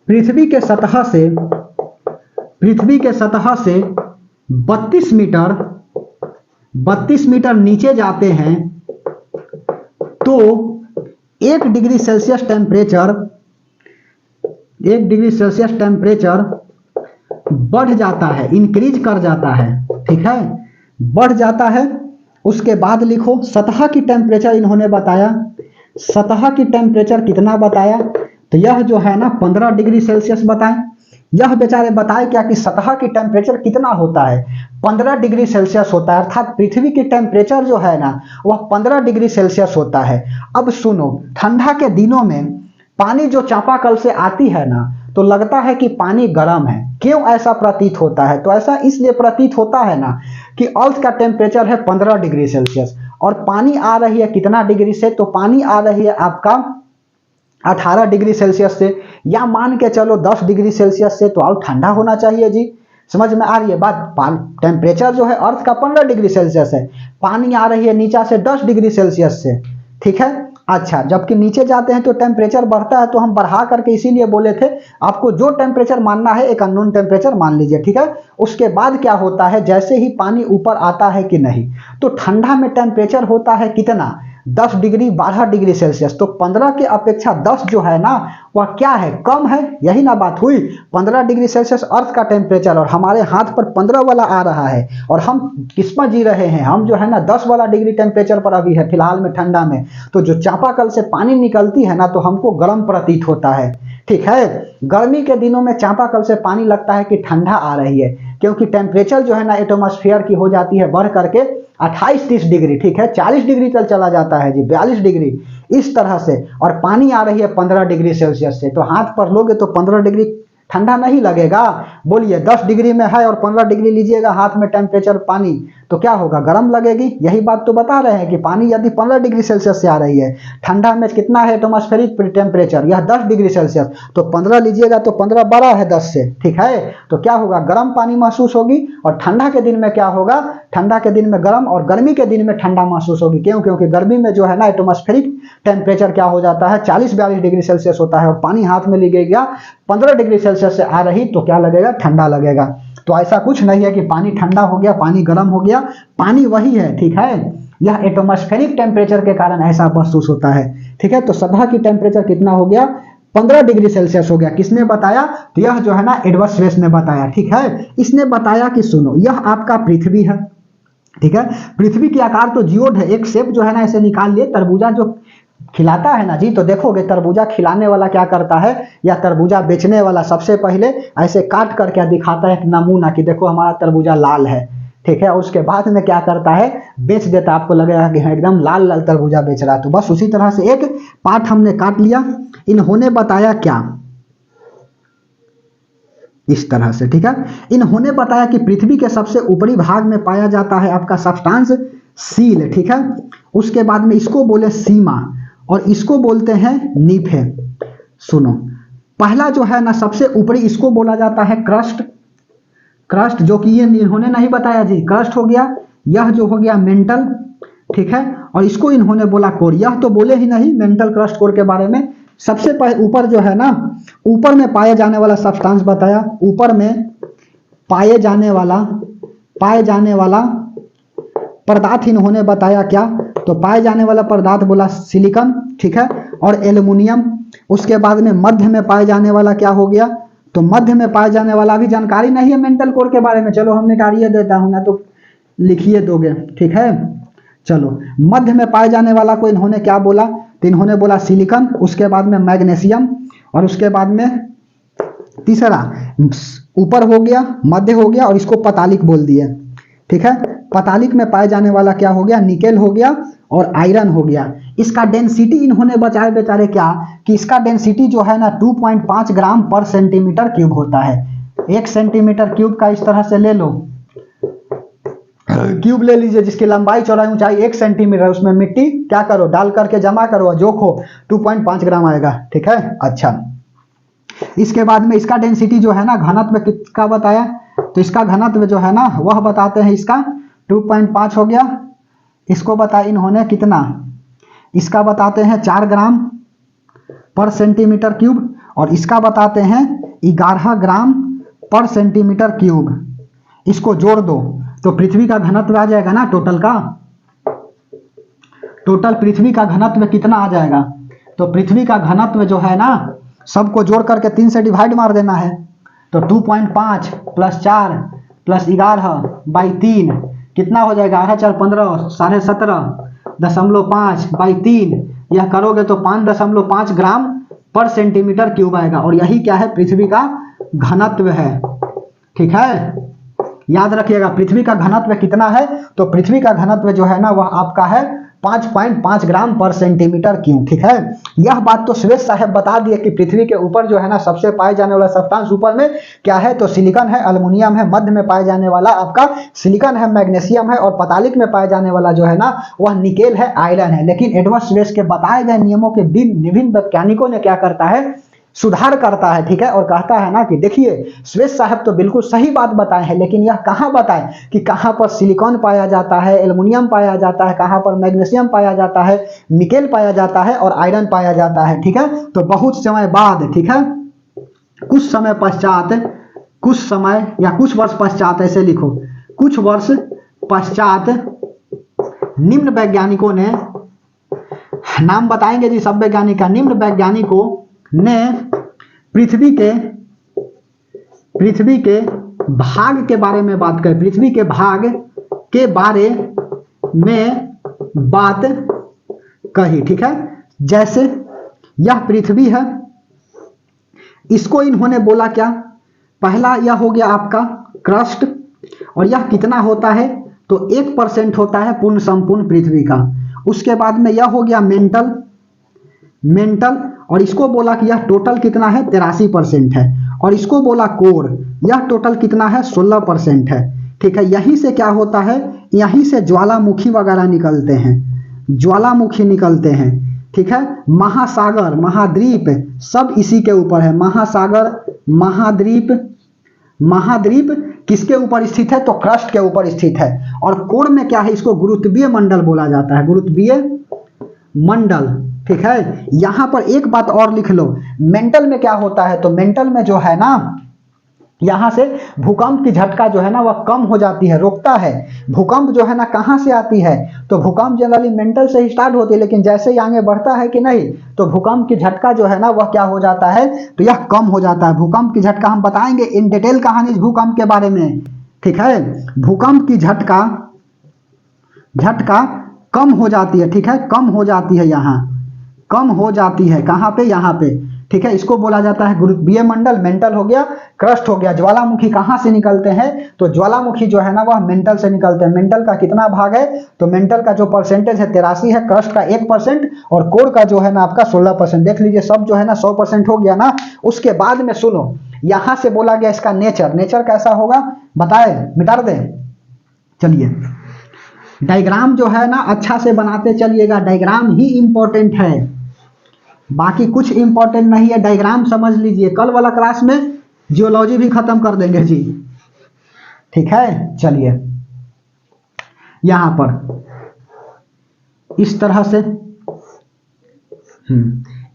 पृथ्वी के सतह से 32 मीटर नीचे जाते हैं तो 1 डिग्री सेल्सियस टेम्परेचर बढ़ जाता है, इंक्रीज कर जाता है। ठीक है, बढ़ जाता है। उसके बाद लिखो, सतह की टेम्परेचर इन्होंने बताया। सतह की टेम्परेचर कितना बताया? तो यह जो है ना 15 डिग्री सेल्सियस बताएं। यह बेचारे बताए क्या कि सतह की टेम्परेचर कितना होता है? 15 डिग्री सेल्सियस होता है। अर्थात पृथ्वी की टेम्परेचर जो है ना वह 15 डिग्री सेल्सियस होता है। अब सुनो, ठंडा के दिनों में पानी जो चापाकल से आती है ना तो लगता है कि पानी गर्म है। क्यों ऐसा प्रतीत होता है? तो ऐसा इसलिए प्रतीत होता है ना कि अर्थ का टेम्परेचर है 15 डिग्री सेल्सियस और पानी आ रही है कितना डिग्री से? तो पानी आ रही है आपका 18 डिग्री सेल्सियस से, या मान के चलो 10 डिग्री सेल्सियस से। तो और ठंडा होना चाहिए जी। समझ में आ रही है बात? टेम्परेचर जो है अर्थ का 15 डिग्री सेल्सियस है, पानी आ रही है नीचे से 10 डिग्री सेल्सियस से। ठीक है, अच्छा, जबकि नीचे जाते हैं तो टेम्परेचर बढ़ता है। तो हम बढ़ा करके इसीलिए बोले थे आपको जो टेम्परेचर मानना है एक अननोन टेम्परेचर मान लीजिए। ठीक है, उसके बाद क्या होता है, जैसे ही पानी ऊपर आता है कि नहीं, तो ठंडा में टेम्परेचर होता है कितना? 10 डिग्री 12 डिग्री सेल्सियस। तो 15 के अपेक्षा 10 जो है ना वह क्या है? कम है। यही ना बात हुई। 15 डिग्री सेल्सियस अर्थ का टेम्परेचर और हमारे हाथ पर 15 वाला आ रहा है और हम किसमें जी रहे हैं? हम जो है ना 10 वाला डिग्री टेम्परेचर पर अभी है फिलहाल में ठंडा में। तो जो चापाकल से पानी निकलती है ना तो हमको गर्म प्रतीत होता है। ठीक है, गर्मी के दिनों में चापाकल से पानी लगता है कि ठंडा आ रही है, क्योंकि टेम्परेचर जो है ना एटमॉस्फेयर की हो जाती है बढ़ करके 28-30 डिग्री। ठीक है, 40 डिग्री तक चला जाता है जी, 42 डिग्री इस तरह से, और पानी आ रही है 15 डिग्री सेल्सियस से। तो हाथ पर लोगे तो 15 डिग्री ठंडा नहीं लगेगा? बोलिए, 10 डिग्री में है और 15 डिग्री लीजिएगा हाथ में टेम्परेचर पानी, तो क्या होगा? गर्म लगेगी। यही बात तो बता रहे हैं कि पानी यदि 15 डिग्री सेल्सियस से आ रही है, ठंडा में कितना है एटमॉस्फेरिक टेम्परेचर? यह 10 डिग्री सेल्सियस, तो 15 लीजिएगा तो 15 बड़ा है 10 से। ठीक है, तो क्या होगा? गर्म पानी महसूस होगी। और ठंडा के दिन में क्या होगा? ठंडा के दिन में गर्म और गर्मी के दिन में ठंडा महसूस होगी। क्यों? क्योंकि गर्मी में जो है ना एटमॉस्फेरिक टेम्परेचर क्या हो जाता है? 40-42 डिग्री सेल्सियस होता है और पानी हाथ में लीजिएगा 15 डिग्री सेल्सियस से आ रही तो क्या लगेगा? ठंडा लगेगा। तो ऐसा कुछ नहीं है कि पानी ठंडा हो गया, पानी गर्म हो गया, पानी वही है। ठीक है, यह एटमॉस्फेरिक टेम्परेचर के कारण ऐसा महसूस होता है। ठीक है, तो सतह की टेम्परेचर कितना हो गया? 15 डिग्री सेल्सियस हो गया। किसने बताया? तो यह जो है ना एडवर्ड स्वेस ने बताया। ठीक है, इसने बताया कि सुनो, यह आपका पृथ्वी है। ठीक है, पृथ्वी की आकार तो जियोड है। एक शेप जो है ना ऐसे निकाल लिए, तरबूजा जो खिलाता है ना जी, तो देखोगे तरबूजा खिलाने वाला क्या करता है, या तरबूजा बेचने वाला सबसे पहले ऐसे काट कर क्या दिखाता है एक नमूना कि देखो हमारा तरबूजा लाल है। ठीक है। उसके बाद में क्या करता है, बेच देता, आपको लगेगा कि हाँ एकदम लाल लाल तरबूजा बेच रहा है। तो बस उसी तरह से एक पार्ट हमने काट लिया। इन्होंने बताया क्या, इस तरह से, ठीक है। इन्होंने बताया कि पृथ्वी के सबसे ऊपरी भाग में पाया जाता है आपका सब्सटेंस सील, ठीक है। उसके बाद में इसको बोले सीमा और इसको बोलते हैं नीफे। सुनो, पहला जो है ना सबसे ऊपरी, इसको बोला जाता है क्रस्ट। क्रस्ट जो कि ये इन्होंने नहीं बताया जी, क्रस्ट हो गया। यह जो हो गया मेंटल, ठीक है। और इसको इन्होंने बोला कोर, यह तो बोले ही नहीं मेंटल क्रस्ट कोर के बारे में। सबसे ऊपर जो है ना, ऊपर में पाए जाने वाला सब्सटेंस बताया, ऊपर में पाए जाने वाला पदार्थ इन्होंने बताया क्या, तो पाए जाने वाला पदार्थ बोला सिलिकॉन, ठीक है, और एल्युमिनियम। उसके बाद में मध्य में पाए जाने वाला क्या हो गया, तो मध्य में पाए जाने वाला, अभी जानकारी नहीं है मेंटल कोर के बारे में, चलो हम निकालिए देता हूं ना तो लिखिए दोगे, ठीक है। चलो, मध्य में पाए जाने वाला को इन्होंने क्या बोला, तो इन्होंने बोला सिलिकॉन। उसके बाद में मैग्नीशियम, और उसके बाद में तीसरा ऊपर हो गया, मध्य हो गया, और इसको पतालिक बोल दिए, ठीक है। पतालिक में पाए जाने वाला क्या हो गया, निकेल हो गया और आयरन हो गया। इसका डेंसिटी इन्होंने बचाए बेचारे क्या, कि इसका डेंसिटी जो है ना 2.5 ग्राम पर सेंटीमीटर क्यूब होता है। 1 सेंटीमीटर क्यूब का इस तरह से ले लो, क्यूब ले लीजिए जिसकी लंबाई चौड़ाई ऊंचाई 1 सेंटीमीटर, उसमें मिट्टी क्या करो, डाल करके जमा करो, जोखो 2.5 ग्राम आएगा, ठीक है। अच्छा, इसके बाद में इसका डेंसिटी जो है ना घनत्व किसका बताया, तो इसका घनत्व जो है ना वह बताते हैं, इसका 2.5 हो गया। इसको बताया इन्होंने कितना, इसका बताते हैं 4 ग्राम पर सेंटीमीटर क्यूब, और इसका बताते हैं 11 ग्राम पर सेंटीमीटर क्यूब। इसको जोड़ दो तो पृथ्वी का घनत्व आ जाएगा ना, टोटल पृथ्वी का घनत्व कितना आ जाएगा, तो पृथ्वी का घनत्व जो है ना सबको जोड़ करके 3 से डिवाइड मार देना है। तो 2.5 + 4 + 11/3 कितना हो जाएगा, 8 × 4 = 15, 17.5/3, यह करोगे तो 5.5 ग्राम पर सेंटीमीटर क्यूब आएगा। और यही क्या है, पृथ्वी का घनत्व है, ठीक है। याद रखिएगा पृथ्वी का घनत्व कितना है, तो पृथ्वी का घनत्व जो है ना वह आपका है 5.5 ग्राम पर सेंटीमीटर क्यूब, ठीक है। यह बात तो सुरेश साहब बता दिए कि पृथ्वी के ऊपर जो है ना सबसे पाए जाने वाला सब्सटेंस ऊपर में क्या है, तो सिलिकॉन है, एल्युमिनियम है, मध्य में पाए जाने वाला आपका सिलिकॉन है, मैग्नीशियम है, और पतालिक में पाए जाने वाला जो है ना वह निकेल है, आयरन है। लेकिन एडवर्ड सुरेश के बताए गए नियमों के विभिन्न वैज्ञानिकों ने क्या करता है, सुधार करता है, ठीक है। और कहता है ना कि देखिए सुरेश साहब तो बिल्कुल सही बात बताए हैं, लेकिन यह कहाँ बताए कि कहाँ पर सिलिकॉन पाया जाता है, एल्युमिनियम पाया जाता है, कहाँ पर मैग्नीशियम पाया जाता है, निकेल पाया जाता है और आयरन पाया जाता है, ठीक है। तो बहुत समय बाद, ठीक है, कुछ समय पश्चात, कुछ समय या कुछ वर्ष पश्चात, ऐसे लिखो, कुछ वर्ष पश्चात निम्न वैज्ञानिकों ने, नाम बताएंगे जी सब वैज्ञानिक का, निम्न वैज्ञानिकों ने पृथ्वी के भाग के बारे में बात करें, पृथ्वी के भाग के बारे में बात कही, ठीक है। जैसे यह पृथ्वी है, इसको इन्होंने बोला क्या, पहला यह हो गया आपका क्रस्ट, और यह कितना होता है, तो 1% होता है पूर्ण संपूर्ण पृथ्वी का। उसके बाद में यह हो गया मेंटल, और इसको बोला कि यह टोटल कितना है, 83% है। और इसको बोला कोर, यह टोटल कितना है, 16% है, ठीक है। यहीं से क्या होता है, यहीं से ज्वालामुखी वगैरह निकलते हैं, ज्वालामुखी निकलते हैं, ठीक है। महासागर, महाद्वीप सब इसी के ऊपर है। महासागर, महाद्वीप किसके ऊपर स्थित है, तो क्रस्ट के ऊपर स्थित है। और कोर में क्या है, इसको गुरुत्वीय मंडल बोला जाता है, गुरुत्वीय मंडल, ठीक है। यहां पर एक बात और लिख लो, मेंटल में क्या होता है, तो मेंटल में जो है ना यहां से भूकंप की झटका जो है ना वह कम हो जाती है, रोकता है। भूकंप जो है ना कहां से आती है, तो भूकंप जनरली मेंटल से ही स्टार्ट होती है, लेकिन जैसे ही आगे बढ़ता है कि नहीं, तो भूकंप की झटका जो है ना वह क्या हो जाता है, तो यह कम हो जाता है। भूकंप की झटका हम बताएंगे इन डिटेल कहानी भूकंप के बारे में, ठीक है। भूकंप की झटका कम हो जाती है, ठीक है, कम हो जाती है, यहाँ कम हो जाती है, कहाँ पे, यहाँ पे, ठीक है, इसको बोला जाता है गुरुत्वीय मंडल। मेंटल हो गया, क्रस्ट हो गया। ज्वालामुखी कहाँ से निकलते हैं, तो ज्वालामुखी जो है ना वह मेंटल से निकलते हैं। मेंटल का कितना भाग है, तो मेंटल का जो परसेंटेज है 83 है, क्रस्ट का 1% और कोर का जो है ना आपका 16%। देख लीजिए सब जो है ना 100% हो गया ना। उसके बाद में सुनो, यहां से बोला गया इसका नेचर। नेचर कैसा होगा बताए, मिटा दे। चलिए डायग्राम जो है ना अच्छा से बनाते चलिएगा, डायग्राम ही इंपॉर्टेंट है, बाकी कुछ इंपॉर्टेंट नहीं है। डायग्राम समझ लीजिए, कल वाला क्लास में जियोलॉजी भी खत्म कर देंगे जी, ठीक है। चलिए यहां पर इस तरह से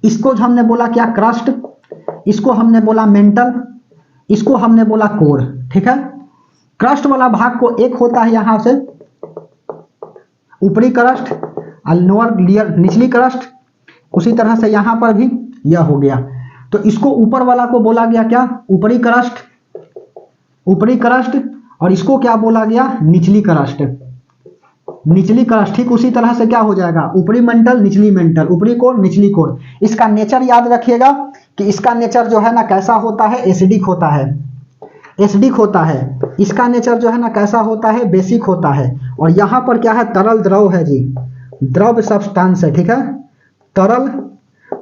इसको हमने बोला क्या, क्रस्ट, इसको हमने बोला मेंटल, इसको हमने बोला कोर, ठीक है। क्रस्ट वाला भाग को एक होता है यहां से ऊपरी क्रस्ट और लोअर लेयर निचली क्रस्ट, उसी तरह से यहां पर भी यह हो गया। तो इसको ऊपर वाला को बोला गया क्या, ऊपरी क्रस्ट, ऊपरी क्रस्ट, और इसको क्या बोला गया, निचली क्रस्ट, निचली क्रस्ट। ठीक उसी तरह से क्या हो जाएगा, ऊपरी मेंटल निचली मेंटल, ऊपरी कोर निचली कोर। इसका नेचर याद रखिएगा कि इसका नेचर जो है ना कैसा होता है, एसिडिक होता है, एसिडिक होता है। इसका नेचर जो है ना कैसा होता है, बेसिक होता है। और यहां पर क्या है, तरल द्रव है जी, द्रव सब्सटेंस है, ठीक है, तरल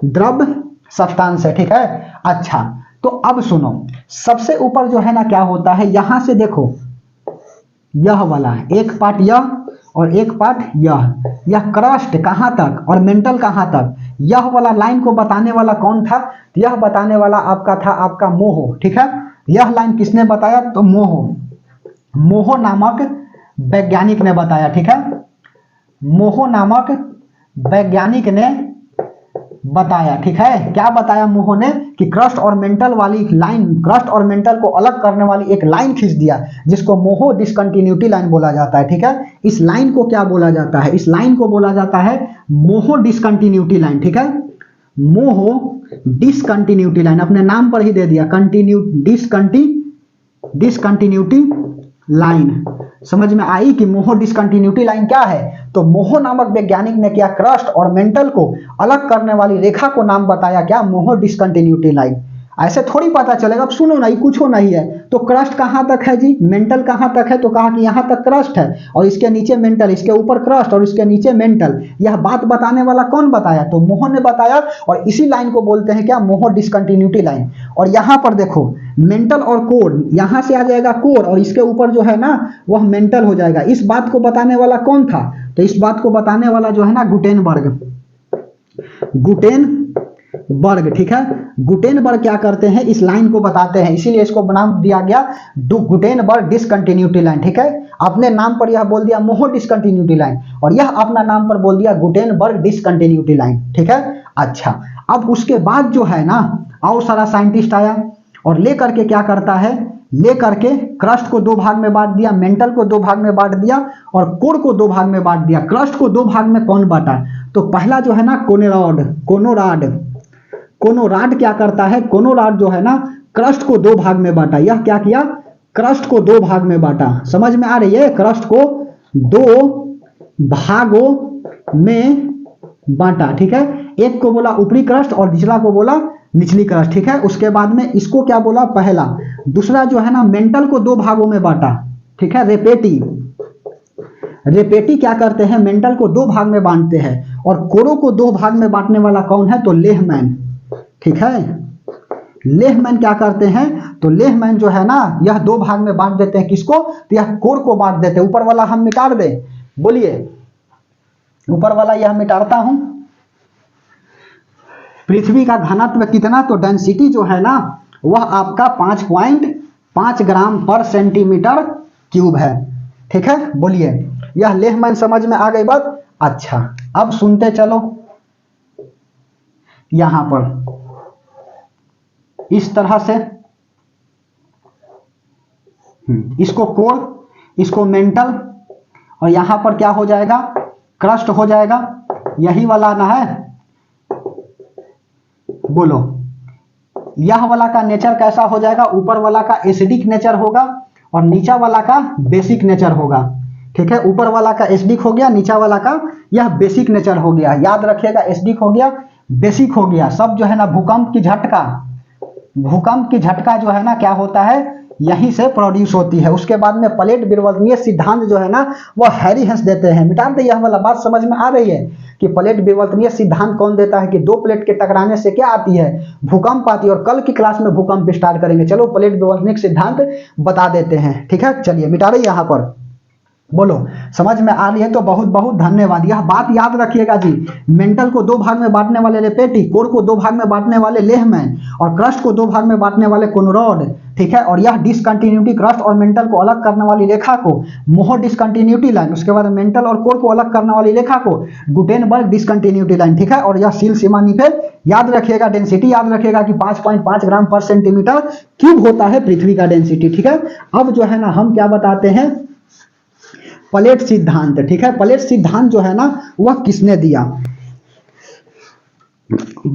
द्रव सब्सटेंस है, ठीक है। अच्छा तो अब सुनो, सबसे ऊपर जो है ना क्या होता है, यहां से देखो यह वाला एक पार्ट यह और एक पार्ट यह क्रस्ट कहां तक और मेंटल कहां तक, यह वाला लाइन को बताने वाला कौन था, यह बताने वाला आपका था आपका मोहो, ठीक है। यह लाइन किसने बताया, तो मोहो, मोहो नामक वैज्ञानिक ने बताया, ठीक है। मोहो नामक वैज्ञानिक ने बताया, ठीक है। क्या बताया मोहो ने, कि क्रस्ट और मेंटल वाली लाइन, क्रस्ट और मेंटल को अलग करने वाली एक लाइन खींच दिया, जिसको मोहो डिसकंटिन्यूटी लाइन बोला जाता है, ठीक है। इस लाइन को क्या बोला जाता है, इस लाइन को बोला जाता है मोहो डिसकंटिन्यूटी लाइन, ठीक है। मोहो डिसकंटिन्यूटी लाइन, अपने नाम पर ही दे दिया, डिसकंटिन्यूटी लाइन। समझ में आई कि मोहो डिसकंटिन्यूटी लाइन क्या है, तो मोहो नामक वैज्ञानिक ने क्या, क्रस्ट और मेंटल को अलग करने वाली रेखा को नाम बताया क्या, मोहो डिसकंटिन्यूटी लाइन। ऐसे थोड़ी पता चलेगा, अब सुनो नहीं, कुछ हो नहीं है। तो क्रस्ट कहां तक है जी, मेंटल कहां तक है, तो कहा कि यहां तक क्रस्ट है और इसके नीचे मेंटल, इसके ऊपर क्रस्ट और इसके नीचे मेंटल। यह बात बताने वाला कौन बताया, तो मोहो ने बताया। और इसी लाइन को बोलते हैं क्या, मोहो डिसकंटिन्यूटी लाइन। और यहां पर देखो मेंटल और कोर, यहां से आ जाएगा कोर और इसके ऊपर जो है ना वह मेंटल हो जाएगा। इस बात को बताने वाला कौन था, तो इस बात को बताने वाला जो है ना गुटेनबर्ग, गुटेनबर्ग, ठीक है। गुटेनबर्ग क्या करते हैं, इस लाइन को बताते हैं, इसीलिए इसको नाम दिया गया गुटेनबर्ग डिसकंटिन्यूटी लाइन, ठीक है। अपने नाम पर यह बोल दिया मोहो डिसकंटिन्यूटी लाइन और यह अपना नाम पर बोल दिया गुटेनबर्ग डिसकंटिन्यूटी लाइन, ठीक है। अच्छा अब उसके बाद जो है ना और सारा साइंटिस्ट आया और लेकर के क्या करता है, लेकर के क्रस्ट को दो भाग में बांट दिया, मेंटल को दो भाग में बांट दिया और कोर को दो भाग में बांट दिया। क्रस्ट को दो भाग में कौन बांटा, तो पहला जो है ना कोनोराड क्या करता है, कोनोराड जो है ना क्रस्ट को दो भाग में बांटा। यह क्या किया, क्रस्ट को दो भाग में बांटा। समझ में आ रही है, क्रस्ट को दो भागों में बांटा, ठीक है। एक को बोला ऊपरी क्रस्ट और दूसरा को बोला निचली क्रस्ट, ठीक है। उसके बाद में इसको क्या बोला, पहला। दूसरा जो है ना मेंटल को दो भागों में बांटा, ठीक है। रेपेटी क्या करते हैं, मेंटल को दो भाग में बांटते हैं। और कोरो को दो भाग में बांटने वाला कौन है, तो लेहमैन, ठीक है। लेहमैन क्या करते हैं, तो लेहमैन जो है ना यह दो भाग में बांट देते हैं, किसको, तो यह कोर को बांट देते हैं। ऊपर वाला हम मिटा दे, बोलिए ऊपर वाला यह मिटाता हूं। पृथ्वी का घनत्व कितना, तो डेंसिटी जो है ना वह आपका 5.5 ग्राम पर सेंटीमीटर क्यूब है, ठीक है। बोलिए यह लेहमैन समझ में आ गई बात। अच्छा अब सुनते चलो, यहां पर इस तरह से इसको कोर, इसको मेंटल और यहां पर क्या हो जाएगा, क्रस्ट हो जाएगा। यही वाला ना है, बोलो यह वाला का नेचर कैसा हो जाएगा, ऊपर वाला का एसिडिक नेचर होगा और नीचा वाला का बेसिक नेचर होगा, ठीक है। ऊपर वाला का एसिडिक हो गया, नीचा वाला का यह बेसिक नेचर हो गया। याद रखिएगा एसिडिक हो गया, बेसिक हो गया। सब जो है ना भूकंप की झटका जो है ना क्या होता है, यहीं से प्रोड्यूस होती है। उसके बाद में प्लेट विवर्तनीय सिद्धांत जो है ना वह हैरी हेंस देते हैं। मिटा दे, यह वाला बात समझ में आ रही है कि प्लेट विवर्तनीय सिद्धांत कौन देता है, कि दो प्लेट के टकराने से क्या आती है, भूकंप आती है। और कल की क्लास में भूकंप स्टार्ट करेंगे। चलो प्लेट विवर्तनीय सिद्धांत बता देते हैं, ठीक है। चलिए मिटा रही यहाँ पर, बोलो समझ में आ रही है तो बहुत बहुत धन्यवाद। यह बात याद रखिएगा जी, मेंटल को दो भाग में बांटने वाले लेपेटी, कोर को दो भाग में बांटने वाले लेहमैन और क्रस्ट को दो भाग में बांटने वाले कोनरॉड, ठीक है। और यह डिसकंटिन्यूटी क्रस्ट और मेंटल को अलग करने वाली रेखा को मोहर डिसकंटिन्यूटी लाइन, उसके बाद मेंटल और कोर को अलग करने वाली रेखा को गुटेनबर्ग डिसकंटिन्यूटी लाइन, ठीक है। और यह सील सीमा निफेद याद रखिएगा, डेंसिटी याद रखिएगा कि 5.5 ग्राम पर सेंटीमीटर क्यूब होता है पृथ्वी का डेंसिटी, ठीक है। अब जो है ना हम क्या बताते हैं, प्लेट सिद्धांत, ठीक है। प्लेट सिद्धांत जो है ना वह किसने दिया,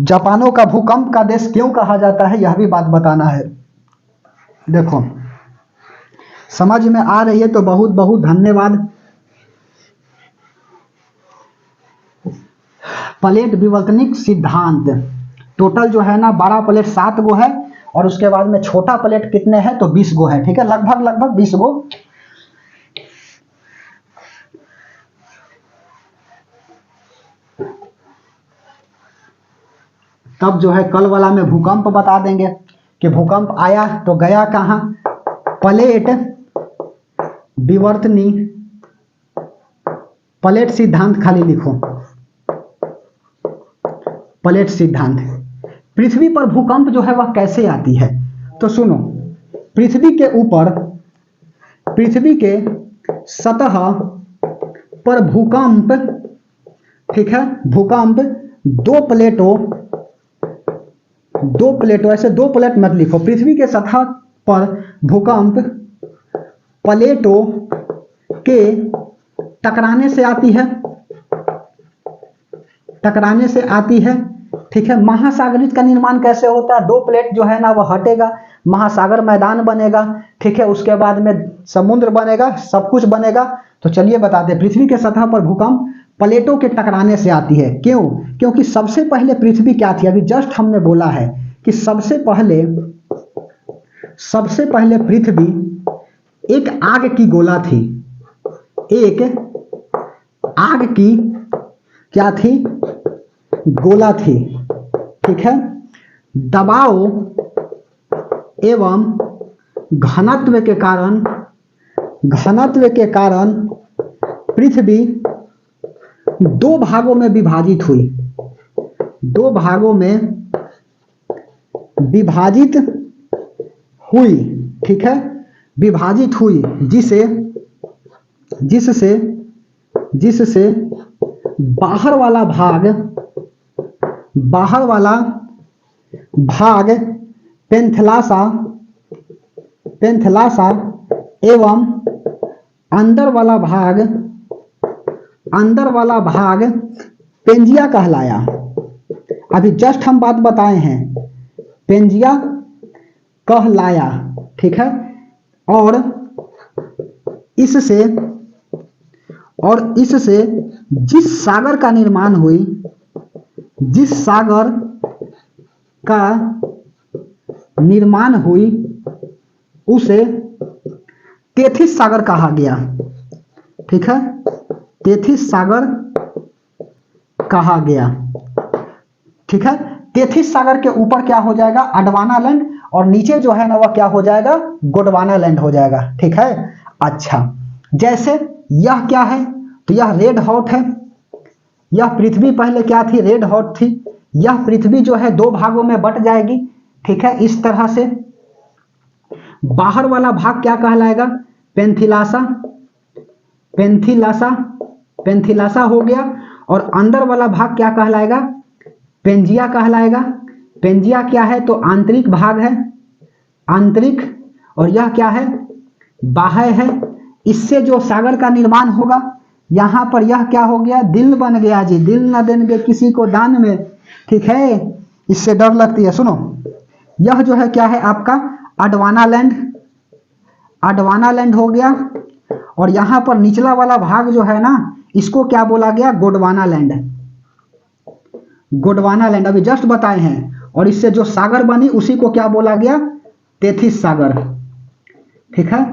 जापानों का भूकंप का देश क्यों कहा जाता है, यह भी बात बताना है। देखो समझ में आ रही है तो बहुत बहुत धन्यवाद। प्लेट विवर्तनिक सिद्धांत टोटल जो है ना 12 प्लेट 7 गो है, और उसके बाद में छोटा प्लेट कितने हैं तो 20 गो है, ठीक है। लगभग 20 गो। तब जो है कल वाला में भूकंप बता देंगे कि भूकंप आया तो गया कहां, प्लेट विवर्तनी, प्लेट सिद्धांत खाली लिखो, प्लेट सिद्धांत। पृथ्वी पर भूकंप जो है वह कैसे आती है, तो सुनो, पृथ्वी के ऊपर, पृथ्वी के सतह पर भूकंप, ठीक है, भूकंप दो प्लेटों ऐसे दो प्लेट मत लिखो, पृथ्वी के सतह पर भूकंप प्लेटों के टकराने से आती है, टकराने से आती है, ठीक है। महासागरित का निर्माण कैसे होता है, दो प्लेट जो है ना वह हटेगा, महासागर मैदान बनेगा, ठीक है। उसके बाद में समुद्र बनेगा, सब कुछ बनेगा। तो चलिए बताते हैं, पृथ्वी के सतह पर भूकंप प्लेटों के टकराने से आती है। क्यों, क्योंकि सबसे पहले पृथ्वी क्या थी, अभी जस्ट हमने बोला है कि सबसे पहले पृथ्वी एक आग की गोला थी, एक आग की क्या थी, गोला थी, ठीक है। दबाव एवं घनत्व के कारण पृथ्वी दो भागों में विभाजित हुई, दो भागों में विभाजित हुई, ठीक है, विभाजित हुई, जिससे बाहर वाला भाग पेंथलासा एवं अंदर वाला भाग पेंजिया कहलाया। अभी जस्ट हम बात बताए हैं, पेंजिया कहलाया, ठीक है। और इससे जिस सागर का निर्माण हुई, जिस सागर का निर्माण हुई उसे तेथिस सागर कहा गया, ठीक है, तेथिस सागर कहा गया, ठीक है। तेथिस सागर के ऊपर क्या हो जाएगा, अडवाना लैंड, और नीचे जो है ना वह क्या हो जाएगा, गोंडवाना लैंड हो जाएगा, ठीक है। अच्छा, जैसे यह क्या है, तो यह रेड हॉट है, यह पृथ्वी पहले क्या थी, रेड हॉट थी। यह पृथ्वी जो है दो भागों में बट जाएगी, ठीक है, इस तरह से। बाहर वाला भाग क्या कहलाएगा, पेंथिलासा हो गया, और अंदर वाला भाग क्या कहलाएगा, पेंजिया कहलाएगा। पेंजिया क्या है, तो आंतरिक भाग है, आंतरिक, और यह क्या है, बाह्य है। इससे जो सागर का निर्माण होगा, यहां पर यह क्या हो गया, दिल बन गया जी, दिल न देंगे किसी को दान में, ठीक है, इससे डर लगती है। सुनो, यह जो है क्या है आपका अडवाना लैंड हो गया, और यहां पर निचला वाला भाग जो है ना इसको क्या बोला गया, गोंडवाना लैंड, गोंडवाना लैंड अभी जस्ट बताए हैं, और इससे जो सागर बनी उसी को क्या बोला गया, तेथिस सागर। ठीक है,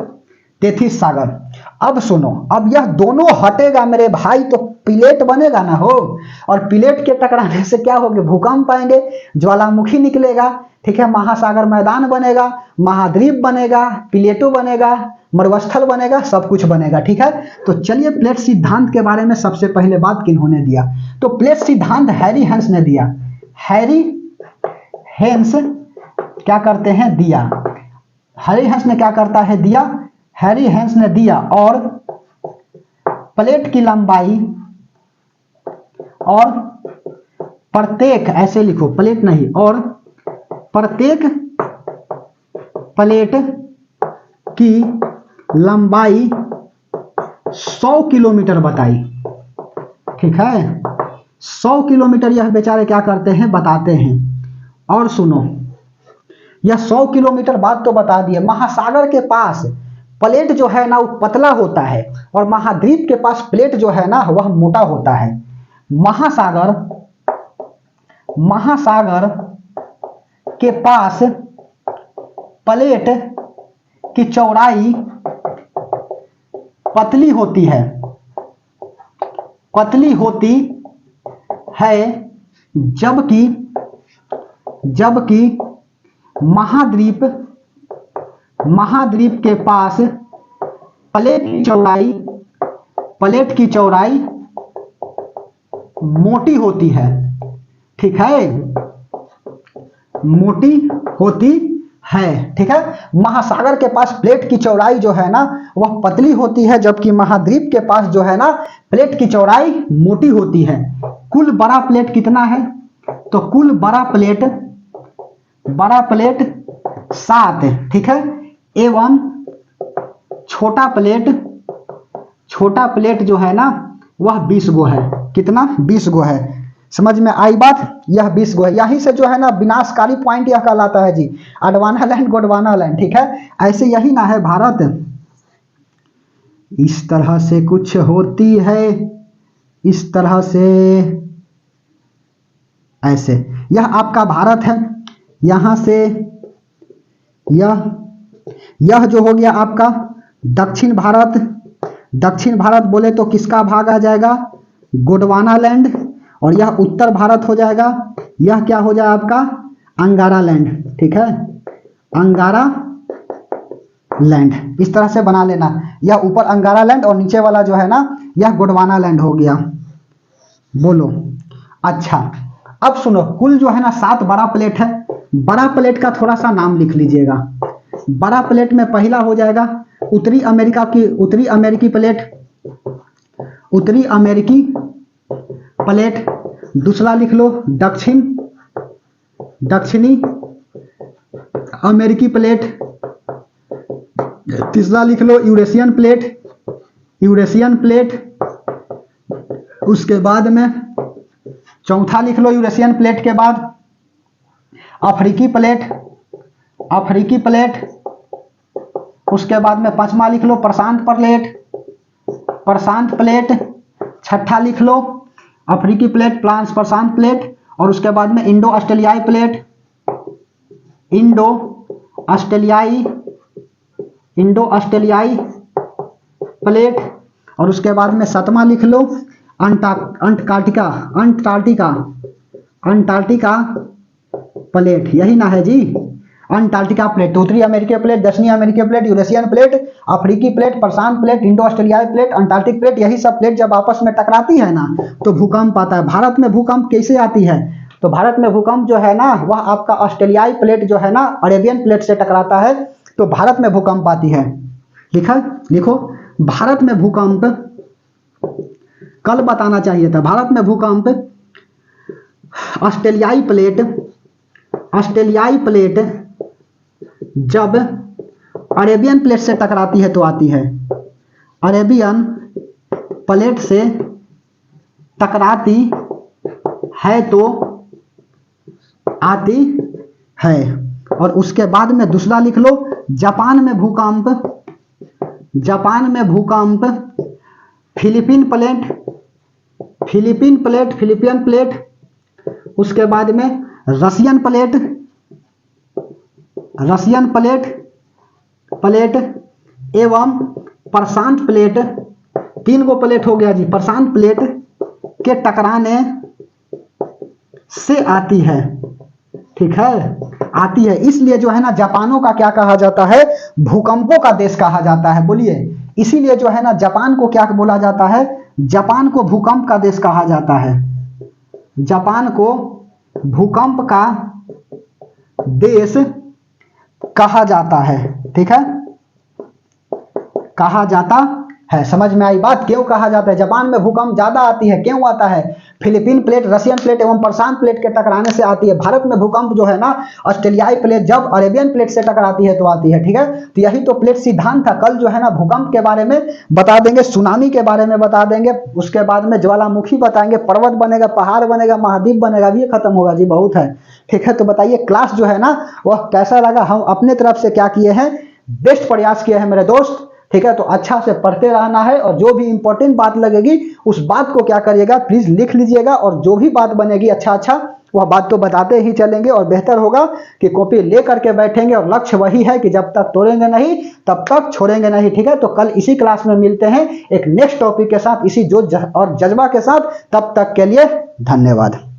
तेथिस सागर। अब सुनो, अब यह दोनों हटेगा मेरे भाई तो प्लेट बनेगा ना हो, और प्लेट के टकराने से क्या होगा, भूकंप आएंगे, ज्वालामुखी निकलेगा। ठीक है, महासागर मैदान बनेगा, महाद्वीप बनेगा, प्लेटो बनेगा, मरुस्थल बनेगा, सब कुछ बनेगा। ठीक है, तो चलिए प्लेट सिद्धांत के बारे में सबसे पहले बात किन्होंने दिया, तो प्लेट सिद्धांत हैरी हेंस ने दिया। हैरी हेंस क्या करते हैं, दिया। हैरी हेंस ने क्या करता है, दिया। हैरी हेंस ने दिया, और प्लेट की लंबाई, और प्रत्येक, ऐसे लिखो प्लेट नहीं, और प्रत्येक प्लेट की लंबाई 100 किलोमीटर बताई। ठीक है, 100 किलोमीटर यह बेचारे क्या करते हैं, बताते हैं। और सुनो, यह 100 किलोमीटर बात तो बता दिए। महासागर के पास प्लेट जो है ना वो पतला होता है, और महाद्वीप के पास प्लेट जो है ना वह मोटा होता है। महासागर महासागर के पास प्लेट की चौड़ाई पतली होती है, पतली होती है, जबकि महाद्वीप के पास प्लेट की चौड़ाई मोटी होती है। ठीक है, मोटी होती है। ठीक है, महासागर के पास प्लेट की चौड़ाई जो है ना वह पतली होती है, जबकि महाद्वीप के पास जो है ना प्लेट की चौड़ाई मोटी होती है। कुल बड़ा प्लेट कितना है, तो कुल बड़ा प्लेट 7। ठीक है, एवं छोटा प्लेट जो है ना वह 20 गो है। कितना, 20 गो है। समझ में आई बात, यह 20 गो है। यही से जो है ना विनाशकारी पॉइंट यह कहलाता है जी, अडवाना लैंड, गोंडवाना लैंड। ठीक है, ऐसे यही ना है भारत, इस तरह से कुछ होती है, इस तरह से, ऐसे। यह आपका भारत है, यहां से यह जो हो गया आपका दक्षिण भारत। दक्षिण भारत बोले तो किसका भाग आ जाएगा, गोंडवाना लैंड, और यह उत्तर भारत हो जाएगा, यह क्या हो जाए आपका, अंगारा लैंड। ठीक है, अंगारा लैंड, इस तरह से बना लेना। यह ऊपर अंगारा लैंड और नीचे वाला जो है ना यह गोंडवाना लैंड हो गया। बोलो, अच्छा अब सुनो, कुल जो है ना 7 बड़ा प्लेट है। बड़ा प्लेट का थोड़ा सा नाम लिख लीजिएगा। बड़ा प्लेट में पहला हो जाएगा उत्तरी अमेरिकी प्लेट। दूसरा लिख लो दक्षिणी अमेरिकी प्लेट। तीसरा लिख लो यूरेशियन प्लेट। उसके बाद में चौथा लिख लो यूरेशियन प्लेट के बाद अफ्रीकी प्लेट। उसके बाद में पांचवा लिख लो प्रशांत प्लेट। छठा लिख लो अफ्रीकी प्लेट, प्रशांत प्लेट। और उसके बाद में इंडो ऑस्ट्रेलियाई प्लेट। और उसके बाद में सातवां लिख लो अंटार्कटिका प्लेट। यही ना है जी, अंटार्कटिका प्लेट। उत्तरी अमेरिकी प्लेट, दक्षिणी अमेरिकी प्लेट, यूरेशियन प्लेट, अफ्रीकी प्लेट, प्रशांत प्लेट, इंडो ऑस्ट्रेलियाई प्लेट, अंटार्कटिक प्लेट। यही सब प्लेट जब आपस में टकराती है ना तो भूकंप आता है। भारत में भूकंप कैसे आती है, तो भारत में भूकंप जो है ना वह आपका ऑस्ट्रेलियाई प्लेट जो है ना अरेबियन प्लेट से टकराता है, तो भारत में भूकंप आती है। लिखो भारत में भूकंप, कल बताना चाहिए था, भारत में भूकंप ऑस्ट्रेलियाई प्लेट जब अरेबियन प्लेट से टकराती है तो आती है। अरेबियन प्लेट से टकराती है तो आती है। और उसके बाद में दूसरा लिख लो जापान में भूकंप फिलिपियन प्लेट। उसके बाद में रशियन प्लेट एवं प्रशांत प्लेट, 3 गो प्लेट हो गया जी, प्रशांत प्लेट के टकराने से आती है, ठीक है, आती है। इसलिए जो है ना जापानों का क्या कहा जाता है, भूकंपों का देश कहा जाता है, बोलिए। इसीलिए जो है ना जापान को क्या बोला जाता है, जापान को भूकंप का देश कहा जाता है, जापान को भूकंप का देश कहा जाता है, ठीक है, कहा जाता है। समझ में आई बात, क्यों कहा जाता है? जापान में भूकंप ज्यादा आती है, क्यों आता है? फिलीपीन प्लेट, रशियन प्लेट एवं प्रशांत प्लेट के टकराने से आती है। भारत में भूकंप जो है ना ऑस्ट्रेलियाई प्लेट जब अरेबियन प्लेट से टकराती है तो आती है, ठीक है। तो यही तो प्लेट सिद्धांत था। कल जो है ना भूकंप के बारे में बता देंगे, सुनामी के बारे में बता देंगे, उसके बाद में ज्वालामुखी बताएंगे, पर्वत बनेगा, पहाड़ बनेगा, महाद्वीप बनेगा, ये खत्म होगा जी, बहुत है, ठीक है। तो बताइए क्लास जो है ना वह कैसा लगा? हम अपने तरफ से क्या किए हैं, बेस्ट प्रयास किए हैं मेरे दोस्त, ठीक है। तो अच्छा से पढ़ते रहना है और जो भी इंपॉर्टेंट बात लगेगी उस बात को क्या करिएगा, प्लीज लिख लीजिएगा, और जो भी बात बनेगी अच्छा वह बात तो बताते ही चलेंगे। और बेहतर होगा कि कॉपी ले करके बैठेंगे, और लक्ष्य वही है कि जब तक तोड़ेंगे नहीं तब तक छोड़ेंगे नहीं, ठीक है। तो कल इसी क्लास में मिलते हैं एक नेक्स्ट टॉपिक के साथ, इसी जोश और जज्बा के साथ। तब तक के लिए धन्यवाद।